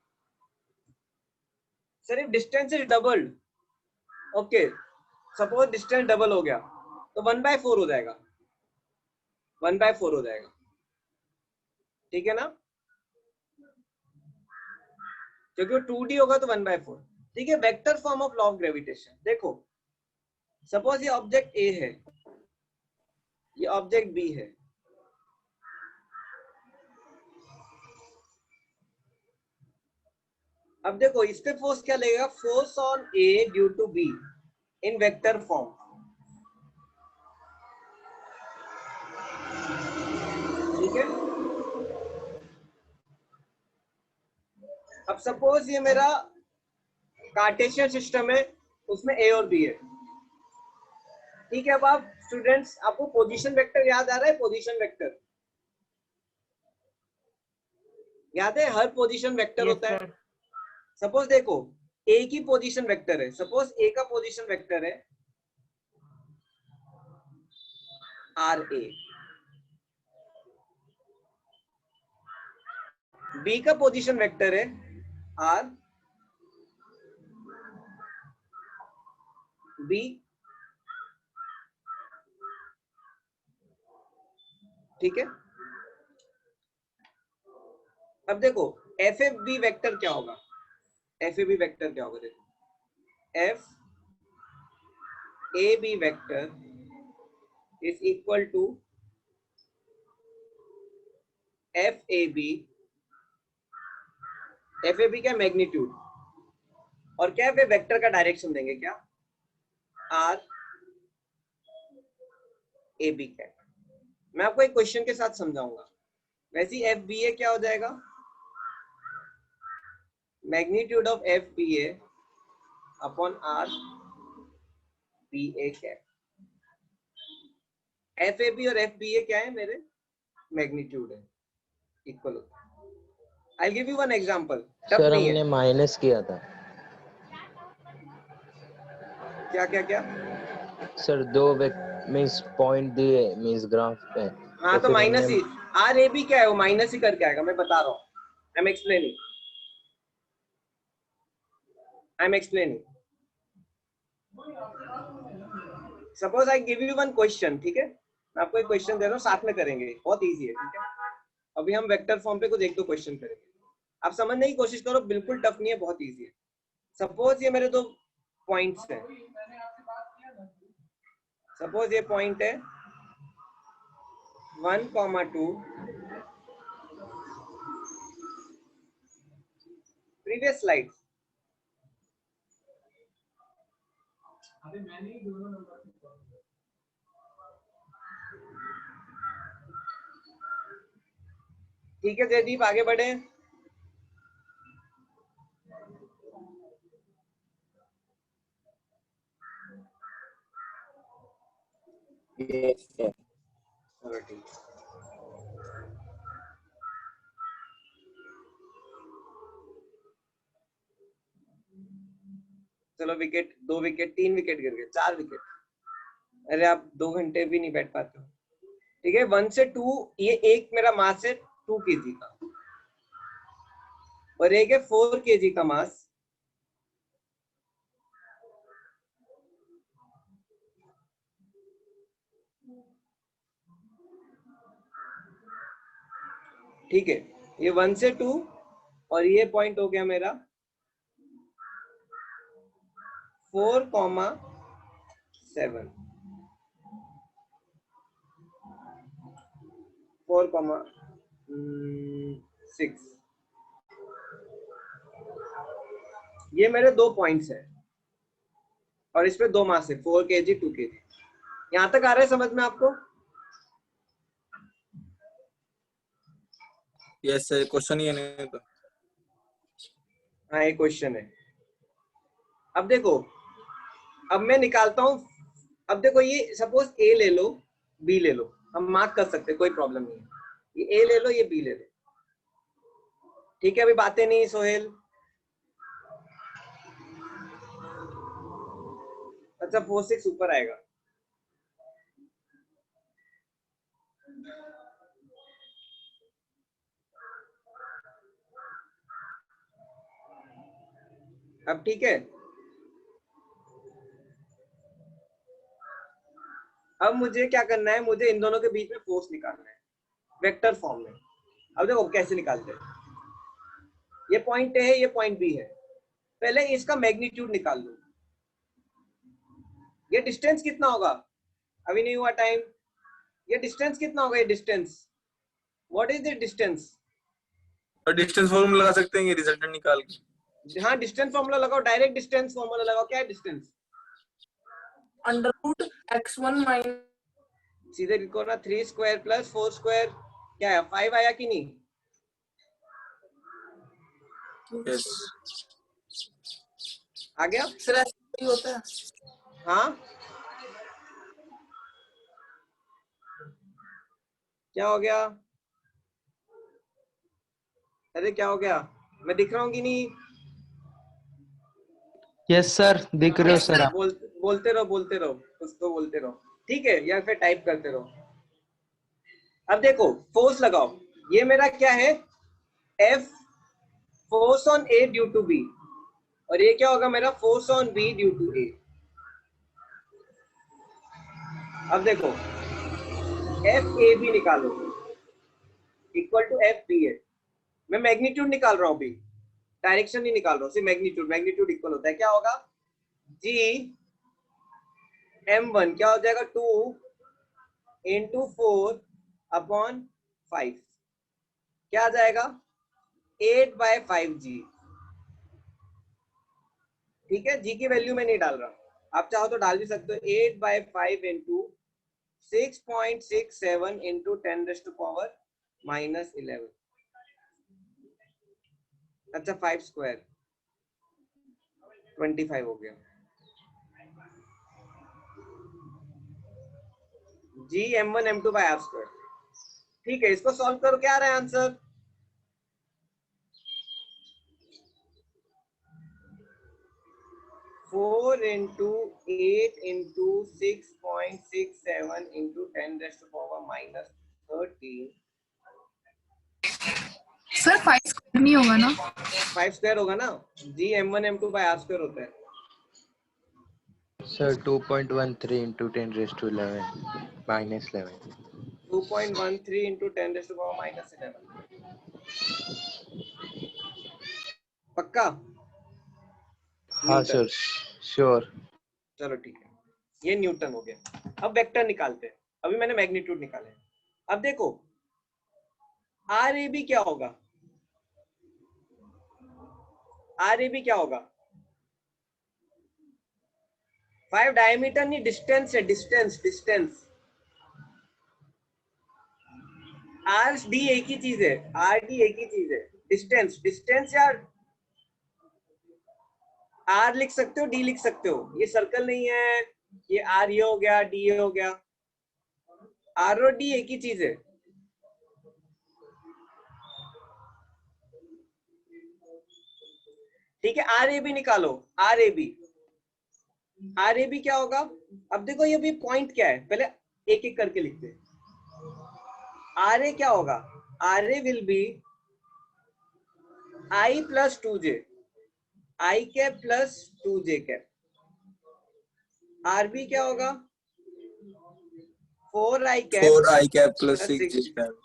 Sir if distance is doubled, okay, suppose distance double हो गया तो 1/4 हो जाएगा, 1/4 हो जाएगा। ठीक है ना, क्योंकि वो 2D होगा तो 1/4। ठीक है, vector form of law of gravitation. देखो सपोज ये ऑब्जेक्ट ए है, ये ऑब्जेक्ट बी है। अब देखो इस पे फोर्स क्या लगेगा? Force on A due to B in vector form. ठीक है, अब सपोज ये मेरा कार्टेशियन सिस्टम है, उसमें ए और बी है। ठीक है, अब आप स्टूडेंट्स, आपको पोजीशन वेक्टर याद आ रहा है? पोजीशन वेक्टर याद है? हर पोजीशन वेक्टर होता है। सपोज देखो ए की पोजीशन वेक्टर है, सपोज ए का पोजीशन वेक्टर है आर ए, बी का पोजीशन वेक्टर है आर बी। ठीक है, अब देखो एफ ए बी वेक्टर क्या होगा? एफ ए बी वेक्टर क्या होगा? देखो F A B vector is equal to F A B. F A B क्या? मैग्नीट्यूड। और क्या वे वेक्टर का डायरेक्शन देंगे क्या? R A B cap. मैं आपको एक क्वेश्चन के साथ समझाऊंगा। वैसे ही एफ बी ए क्या हो जाएगा? Magnitude of F B A upon R B A cap. F A B और एफ बी ए क्या है मेरे? मैग्नीट्यूड है, इक्वल होता है। I'll give you one example। Sir हमने माइनस किया था। क्या क्या क्या? सर दो मीन्स पॉइंट दिए मीन्स ग्राफ पे। हाँ तो माइनस ही, आर ए बी क्या है? वो माइनस ही करके आएगा, मैं बता रहा हूँ। I am explaining. Suppose I give you one question. ठीक है, मैं आपको एक क्वेश्चन दे रहा हूँ, साथ में करेंगे, बहुत इजी है। ठीक है, अभी हम वेक्टर फॉर्म पे कुछ एक दो क्वेश्चन करेंगे। आप समझने की कोशिश करो, बिल्कुल टफ नहीं है, बहुत इजी है। सपोज ये मेरे दो पॉइंट्स हैं, सपोज ये पॉइंट है 1,2, प्रीवियस स्लाइड। ठीक है जयदीप, आगे बढ़े। Yes, sir. चलो ठीक है। चलो विकेट, 2 विकेट, 3 विकेट गिर गए, 4 विकेट। अरे आप 2 घंटे भी नहीं बैठ पाते हो। ठीक है, 1 से 2, ये एक मेरा मास है 2 kg का, और एक है 4 kg का मास। ठीक है, ये 1 से 2, और ये पॉइंट हो गया मेरा 4,7, 4,6। ये मेरे 2 पॉइंट्स हैं, और इस पे 2 मास है, 4 kg 2 kg। यहां तक आ रहा है समझ में आपको? यस सर, क्वेश्चन ही है नहीं तो। हाँ ये क्वेश्चन है। अब देखो, अब मैं निकालता हूं। अब देखो, ये सपोज ए ले लो, बी ले लो, हम मार्क कर सकते, कोई प्रॉब्लम नहीं है। ये ए ले लो, ये बी ले लो। ठीक है, अभी बातें नहीं सोहेल। अच्छा 4,6 ऊपर आएगा। अब ठीक है, अब मुझे क्या करना है, मुझे इन दोनों के बीच में फोर्स निकालना है वेक्टर फॉर्म में। अब देखो कैसे निकालते हैं। ये पॉइंट ए है, ये पॉइंट बी है। पहले इसका मैग्नीट्यूड निकाल लो। ये डिस्टेंस कितना होगा? अभी नहीं हुआ टाइम। ये डिस्टेंस कितना होगा? ये distance, what is the distance? और डिस्टेंस फॉर्मूला लगा सकते हैं ये रिजल्टेंट निकाल के। हाँ डिस्टेंस फॉर्मूला लगाओ, डायरेक्ट डिस्टेंस फॉर्मूला लगाओ। क्या है डिस्टेंस? √x1 माइनस सीधे लिखो ना, 3 स्क्वायर प्लस 4 स्क्वायर। क्या है, 5 आया कि नहीं? यस आ गया? सर ऐसा ही होता है। हाँ क्या हो गया? अरे क्या हो गया? मैं दिख रहा हूँ कि नहीं? यस सर, दिख रहे हो सर आप। बोलते रहो, बोलते रहो, कुछ तो बोलते रहो। ठीक है, या फिर टाइप करते रहो। अब देखो फोर्स लगाओ। ये मेरा क्या है? F, force on A due to B, और ये क्या होगा मेरा? Force on B due to A। अब देखो FAB निकालो, इक्वल टू FB है। मैं मैग्नीट्यूड निकाल रहा हूँ अभी, डायरेक्शन नहीं निकाल रहा हूँ, सिर्फ मैग्नीट्यूड। मैग्नीट्यूड इक्वल होता है, क्या होगा? G M1 क्या हो जाएगा? 2 into 4 upon 5, क्या आ जाएगा? 8/5G। ठीक है, G की वैल्यू में नहीं डाल रहा, आप चाहो तो डाल भी सकते हो। 8/5 into 6.67 into 10⁻⁻11। अच्छा 5 स्क्वायर 25 हो गया। G M1 M2 by R square. ठीक है, इसको सॉल्व करो, क्या आ रहा है answer? Four into 8 into 6.67 into 10⁻⁻13। Sir 5 square नहीं होगा ना? 5 स्क्वायर होगा ना। G M1 M2 by R square होता है। Sir 2.13 into 10⁻11 -11। 2.13 into 10⁻⁻11। पक्का? हाँ न्यूटन। Sir sure. चलो ठीक है, ये न्यूटन हो गया। अब वेक्टर निकालते हैं। अभी मैंने मैग्नीट्यूड निकाले। अब देखो आर ए बी क्या होगा? आर ए बी क्या होगा? 5 डायमीटर नहीं, डिस्टेंस है, डिस्टेंस। आर डी एक ही चीज है, आर डी एक ही चीज है। डिस्टेंस या आर लिख सकते हो, डी लिख सकते हो। ये सर्कल नहीं है, ये आर ये हो गया, डी ये हो गया। आर और डी एक ही चीज है। ठीक है, आर ए बी निकालो। आर ए बी क्या होगा? अब देखो ये भी पॉइंट क्या है, पहले एक एक करके लिखते हैं। आर ए क्या होगा? R A will be I plus 2j, I cap plus 2j cap. R B क्या होगा? 4i cap 4i cap plus 6j 6j cap.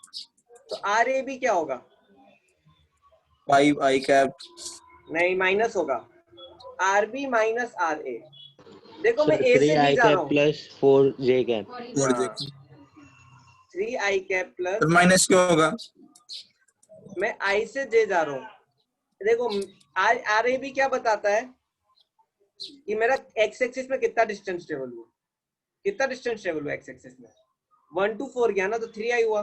तो आर ए बी क्या होगा? 5i cap. नहीं, माइनस होगा। R B minus R A. देखो मैं sir ए से 3i बी जा रहा कैप हूँ। Plus 4j cap. 4j। 3i cap plus, तो माइनस क्यों होगा? मैं आई से जे जा रहा हूँ। देखो आर ए बी क्या बताता है कि मेरा एक्स एक्सिस में कितना डिस्टेंस ट्रेवल हुआ। कितना डिस्टेंस ट्रेवल हुआ एक्स एक्सिस में? 1 to 4 गया ना, तो 3i हुआ।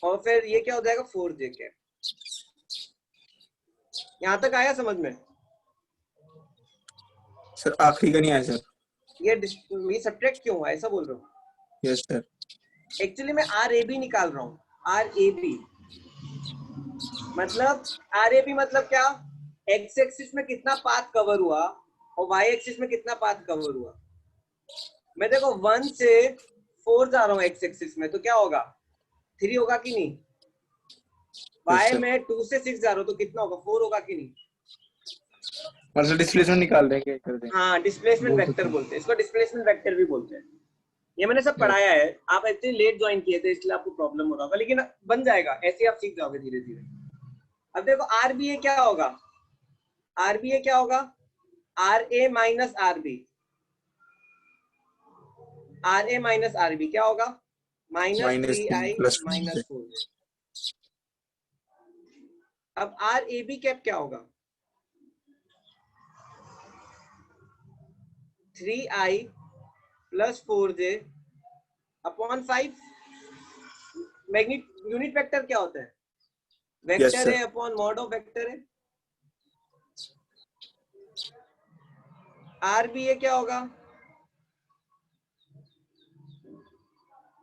और फिर ये क्या हो जाएगा? 4j cap. यहां तक आया समझ में? सर आखिरी का नहीं आया सर। ये सब्ट्रैक्ट क्यों हुआ, ऐसा बोल रहा हूँ। Yes sir. एक्चुअली मैं आर ए बी निकाल रहा हूँ। आर ए बी मतलब, आर ए बी मतलब क्या? एक्स एक्सिस में कितना पाथ कवर हुआ और वाई एक्सिस में कितना पाथ कवर हुआ। मैं देखो 1 से 4 जा रहा हूँ एक्स एक्सिस में, तो क्या होगा? 3 होगा कि नहीं? वाई में 2 से 6 जा रहा हूँ, तो कितना होगा? 4 होगा कि नहीं? मतलब डिस्प्लेसमेंट निकाल देंगे कर देंगे। हाँ, डिस्प्लेसमेंट वेक्टर बोलते हैं इसको, डिस्प्लेसमेंट वेक्टर भी बोलते हैं। ये मैंने सब पढ़ाया है। आप एक्चुअली लेट ज्वाइन किए थे, इसलिए आपको प्रॉब्लम हो रहा होगा, लेकिन बन जाएगा, ऐसे आप सीख जाओगे धीरे धीरे। अब देखो आर बी ए क्या होगा? आर बी ए क्या होगा? R A minus R B. R A minus R B क्या होगा? Minus 3i plus minus 4j। अब आर ए बी कैप क्या होगा? 3i plus 4j upon 5। Unit vector क्या होता है? वेक्टर है अपॉन मॉड ऑफ वेक्टर है। आर बी ए क्या होगा?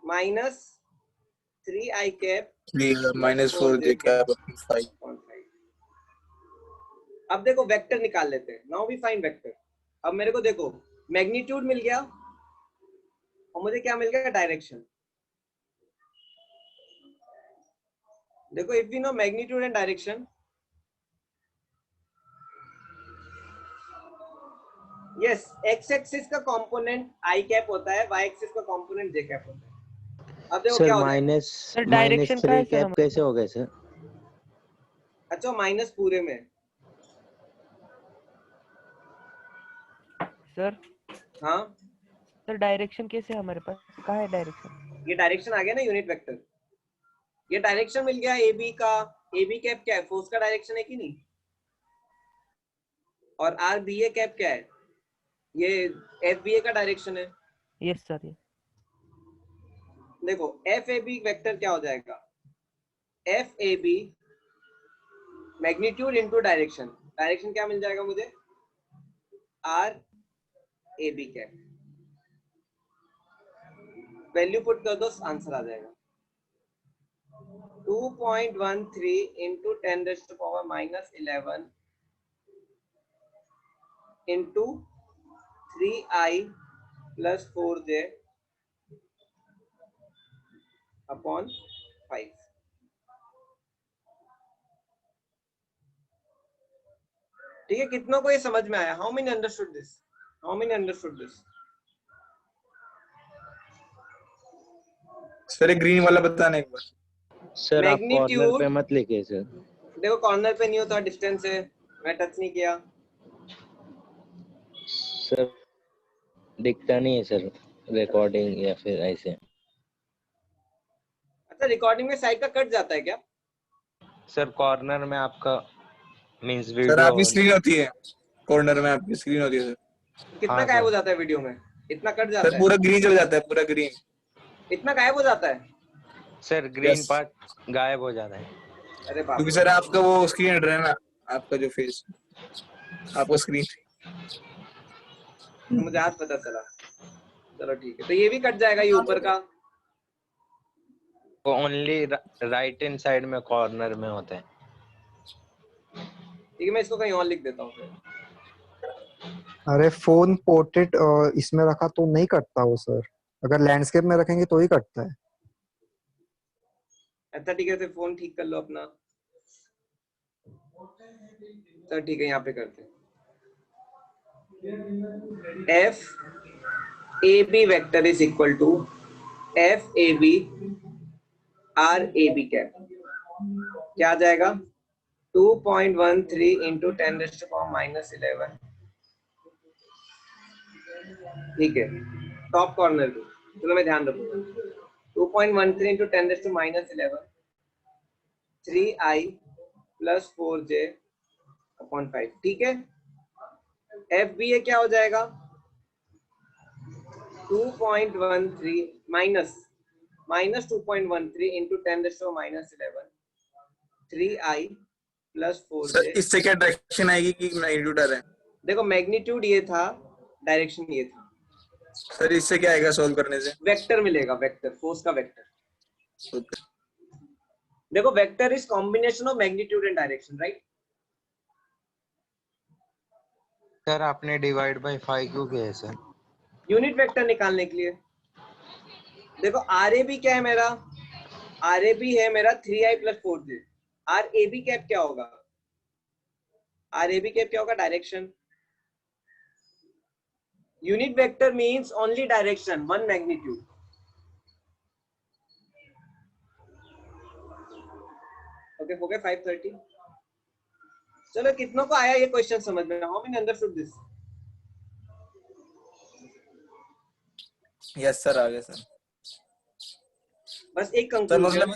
Minus 3i cap minus 4j cap 5। अब देखो वेक्टर निकाल लेते हैं। Now we find vector. अब मेरे को देखो मैग्नीट्यूड मिल गया और मुझे क्या मिल गया? डायरेक्शन। देखो if we know magnitude and direction, yes, X axis का कंपोनेंट आई कैप होता है, वाई एक्सिस का कंपोनेंट जे कैप होता है। अब देखो सर क्या हो जाएगा? माइनस 3 कैप कैसे हो गए सर? अच्छा, माइनस पूरे में। सर हाँ, सर डायरेक्शन कैसे है हमारे पास? कहाँ है डायरेक्शन? ये डायरेक्शन आ गया ना, यूनिट वेक्टर। ये डायरेक्शन मिल गया ए बी का। ए बी कैप क्या है? फोर्स का डायरेक्शन है कि नहीं? और आर बी ए कैप क्या है? ये एफ बी ए का डायरेक्शन है। Yes sir. ये देखो एफ ए बी वेक्टर क्या हो जाएगा? F A B magnitude into direction. Direction क्या मिल जाएगा मुझे? R A B cap. Value put कर दो, आंसर आ जाएगा 2.13 into 10⁻⁻11 into 3i plus 4j upon 5। ठीक है, कितनों को ये समझ में आया? How many understood this? How many understood this? Sir green वाला बताना एक बार। सर आप कॉर्नर मैग्नीट्यूड पे मत लिखिए सर। देखो कॉर्नर पे नहीं होता, डिस्टेंस है, मैं टच नहीं किया। सर दिखता नहीं है सर रिकॉर्डिंग या फिर ऐसे। अच्छा रिकॉर्डिंग में साइड का कट जाता है क्या? सर कॉर्नर में आपका मींस सर वीडियो। आपकी स्क्रीन होती है, कॉर्नर में आपकी स्क्रीन होती है सर। कितना हाँ गायब हो सर। जाता है वीडियो में? इतना कट सर जाता है, पूरा ग्रीन चल जाता है, पूरा ग्रीन। इतना गायब हो जाता है। सर ग्रीन यस, पार्ट गायब हो जाता है। अरे बाप क्योंकि रे, सर आपका वो स्क्रीन हट रहा है ना, आपका जो फेस, आपका स्क्रीन। तो मुझे आज पता चला। चलो ठीक है, तो ये भी कट जाएगा, ये ऊपर का। वो ओनली राइट हैंड साइड में कॉर्नर में होता है। ठीक है, मैं इसको कहीं और लिख देता हूँ फिर। अरे फोन पोर्ट्रेट इसमें रखा तो नहीं कटता वो सर, अगर लैंडस्केप में रखेंगे तो ही कटता है। अच्छा ठीक है, फिर फोन ठीक कर लो अपना। चलो ठीक है, यहाँ पे करते हैं। F A B vector is equal to F A B R A B cap. क्या आ जाएगा? 2.13 इंटू 10⁻⁻11। ठीक है, टॉप कॉर्नर पे, चलो मैं ध्यान रखूंगा। 2.13 into 10⁻11 3i plus 4j upon 5। ठीक है, एफ बी ए क्या हो जाएगा? 2.13 minus 2.13 into 10⁻11 3i plus sir 4j। इससे क्या डायरेक्शन आएगी कि मैग्नीट्यूड आ रहा है? देखो मैग्नीट्यूड ये था, डायरेक्शन ये था। सर इससे क्या आएगा सॉल्व करने से? वेक्टर मिलेगा, वेक्टर, फोर्स का वेक्टर। ओके। देखो vector is combination of magnitude and direction, right? Sir आपने डिवाइड बाय 5 क्यों किया है सर? यूनिट वेक्टर निकालने के लिए। देखो आर ए बी क्या है मेरा? आर ए बी है मेरा 3i plus 4j। R A B cap क्या होगा? आर ए बी कैप क्या होगा? Direction. Unit vector means only direction, one magnitude. Okay, हो गया 5:30। चलो कितनों को आया ये क्वेश्चन समझ में? How many understood this? Yes sir, आ गया सर। बस एक सर कंक्लूजन। मतलब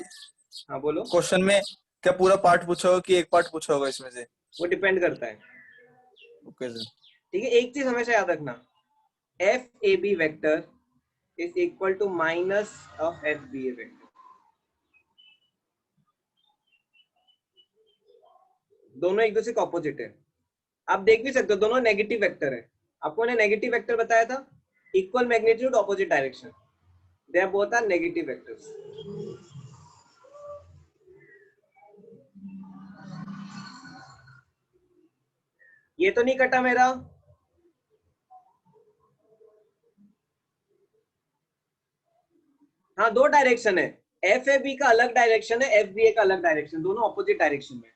हाँ बोलो। क्वेश्चन में क्या पूरा पार्ट पूछा होगा कि एक पार्ट पूछा होगा इसमें से? वो डिपेंड करता है। Okay sir. ठीक है, एक चीज हमेशा याद रखना, F A B vector is equal to minus of F B A vector. दोनों एक दूसरे के ऑपोजिट है। आप देख भी सकते हो, दोनों नेगेटिव वेक्टर है। आपको ने नेगेटिव वेक्टर बताया था, equal magnitude opposite direction, they are both are negative vectors. ये तो नहीं कटा मेरा? हाँ, दो डायरेक्शन है, एफ ए बी का अलग डायरेक्शन है, एफ बी ए का अलग डायरेक्शन, दोनों ऑपोजिट डायरेक्शन में।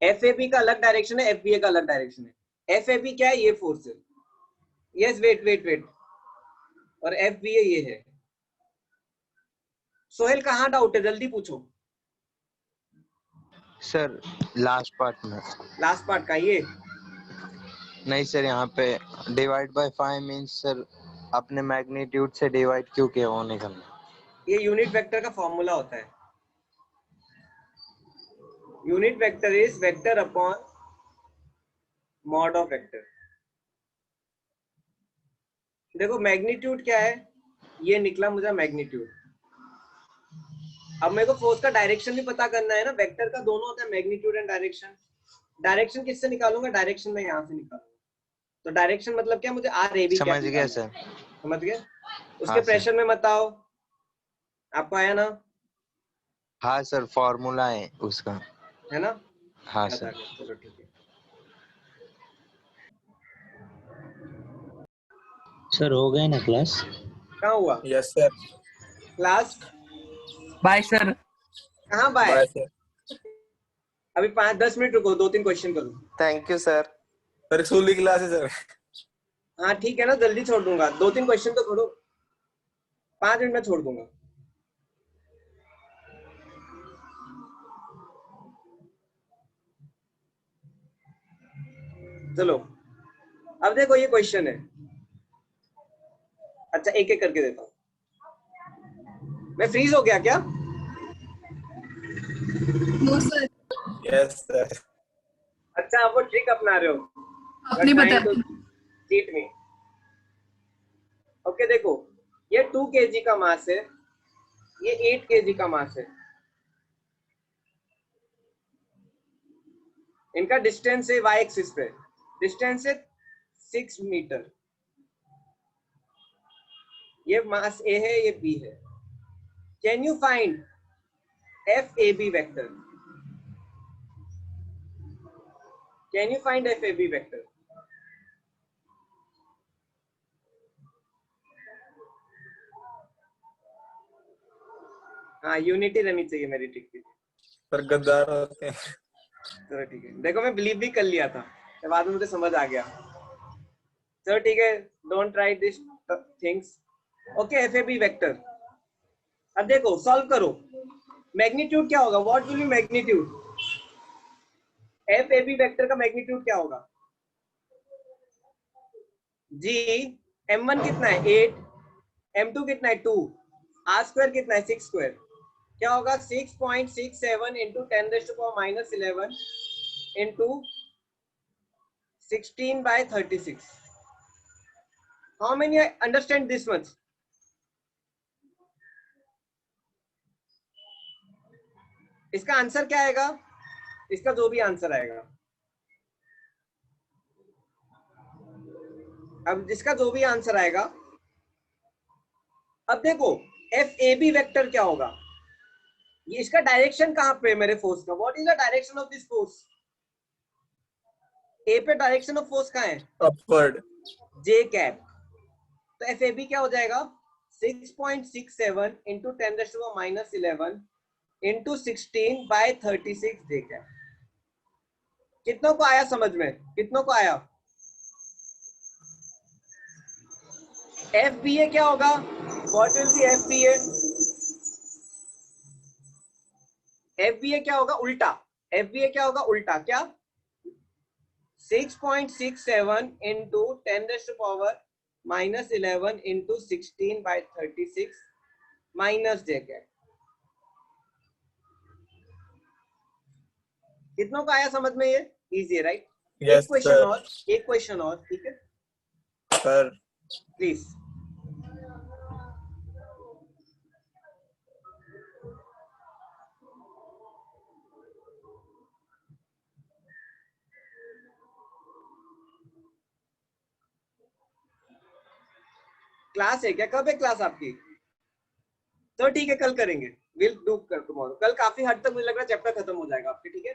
एफ ए बी का अलग डायरेक्शन है, एफ बी ए का अलग डायरेक्शन है। एफ ए बी क्या है? ये फोर्स है। यस, वेट वेट वेट, और एफ बी ए ये है। सोहेल कहाँ डाउट है? जल्दी पूछो। सर लास्ट पार्ट में। लास्ट पार्ट का ये? नहीं सर, यहाँ पे डिवाइड बाय 5 मींस सर अपने मैग्नीट्यूड से डिवाइड क्यों किया वो निकलना। ये यूनिट वेक्टर का फॉर्मूला होता है। Unit vector is vector upon mod of vector. देखो मैग्नीट्यूड क्या है? ये निकला मुझे मैग्नीट्यूड। अब मेरे को फोर्स का डायरेक्शन भी पता करना है ना, वेक्टर का दोनों होता है, मैग्नीट्यूड एंड डायरेक्शन। डायरेक्शन किससे निकालूंगा? डायरेक्शन में यहाँ से निकालूंगा। तो डायरेक्शन मतलब क्या? मुझे आर ए बी समझ गया सर। समझ गए? उसके हाँ, प्रेशर में मत आओ। आपको आया ना? हाँ सर, फॉर्मूला है उसका। है ना? हाँ याद आ सर। गया, चलो ठीक है। सर हो गए ना क्लास? कहाँ हुआ yes sir. Class? Bye sir. कहाँ बाय? Bye sir. अभी 5-10 मिनट रुको, 2-3 क्वेश्चन करो। Thank you sir. Sir school की क्लास है सर। हाँ ठीक है ना, जल्दी छोड़ दूंगा। 2-3 क्वेश्चन तो करो, 5 मिनट में छोड़ दूंगा। चलो अब देखो ये क्वेश्चन है। अच्छा एक एक करके देता हूँ। मैं फ्रीज हो गया क्या? No sir, yes sir. अच्छा आप वो ट्रिक अपना रहे हो। आपने बताया। चीट मी। ओके देखो ये 2 kg का मास है, ये 8 kg का मास है। इनका डिस्टेंस है y एक्सिस पे, डिस्टेंस है 6 मीटर। ये मास A है, ये B है। Can you find FAB vector? Can you find FAB vector? हाँ यूनिटी रहनी चाहिए मेरी ट्रिक की। पर गद्दार होते हैं। चलो ठीक है, देखो मैं बिलीव भी कर लिया था, बाद में मुझे समझ आ गया। चलो ठीक है, don't try this things. Okay FAB vector. अब देखो सॉल्व करो। मैग्नीट्यूड क्या होगा? What will be magnitude? FAB vector का मैग्नीट्यूड क्या होगा? जी m1 कितना है 8, m2 कितना है 2, r स्क्वायर कितना है 6 स्क्वायर। क्या होगा 6.67 into 10⁻11 into 16/36। How many understand this much? इसका आंसर क्या आएगा? इसका जो भी आंसर आएगा, अब जिसका जो भी आंसर आएगा। अब देखो FAB वेक्टर क्या होगा? ये इसका डायरेक्शन कहां पे है मेरे फोर्स का? What is the direction of this force? A पे डायरेक्शन ऑफ फोर्स कहां है? अपवर्ड। J cap. तो FAB क्या हो जाएगा 6.67 इंटू 10⁻11 इंटू 16/36 J कैप। कितनों को आया समझ में? कितनों को आया? FBA क्या होगा? What will be FBA? FBA क्या होगा? उल्टा। FBA क्या होगा? उल्टा। क्या? 6.67 into 10⁻11 into 16/36 minus J cap. कितनों को आया समझ में? ये इजी है राइट? Yes sir. एक क्वेश्चन और, ठीक है सर प्लीज। क्लास है क्या? कब है क्लास आपकी? तो ठीक है कल करेंगे, विल डू टुमारो। कल काफी हद तक मुझे लग रहा है चैप्टर खत्म हो जाएगा आपके, ठीक है?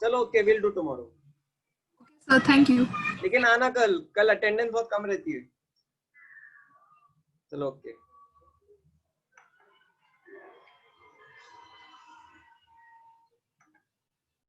चलो okay, will do tomorrow. Sir thank you. लेकिन आना कल अटेंडेंस बहुत कम रहती है। चलो ओके।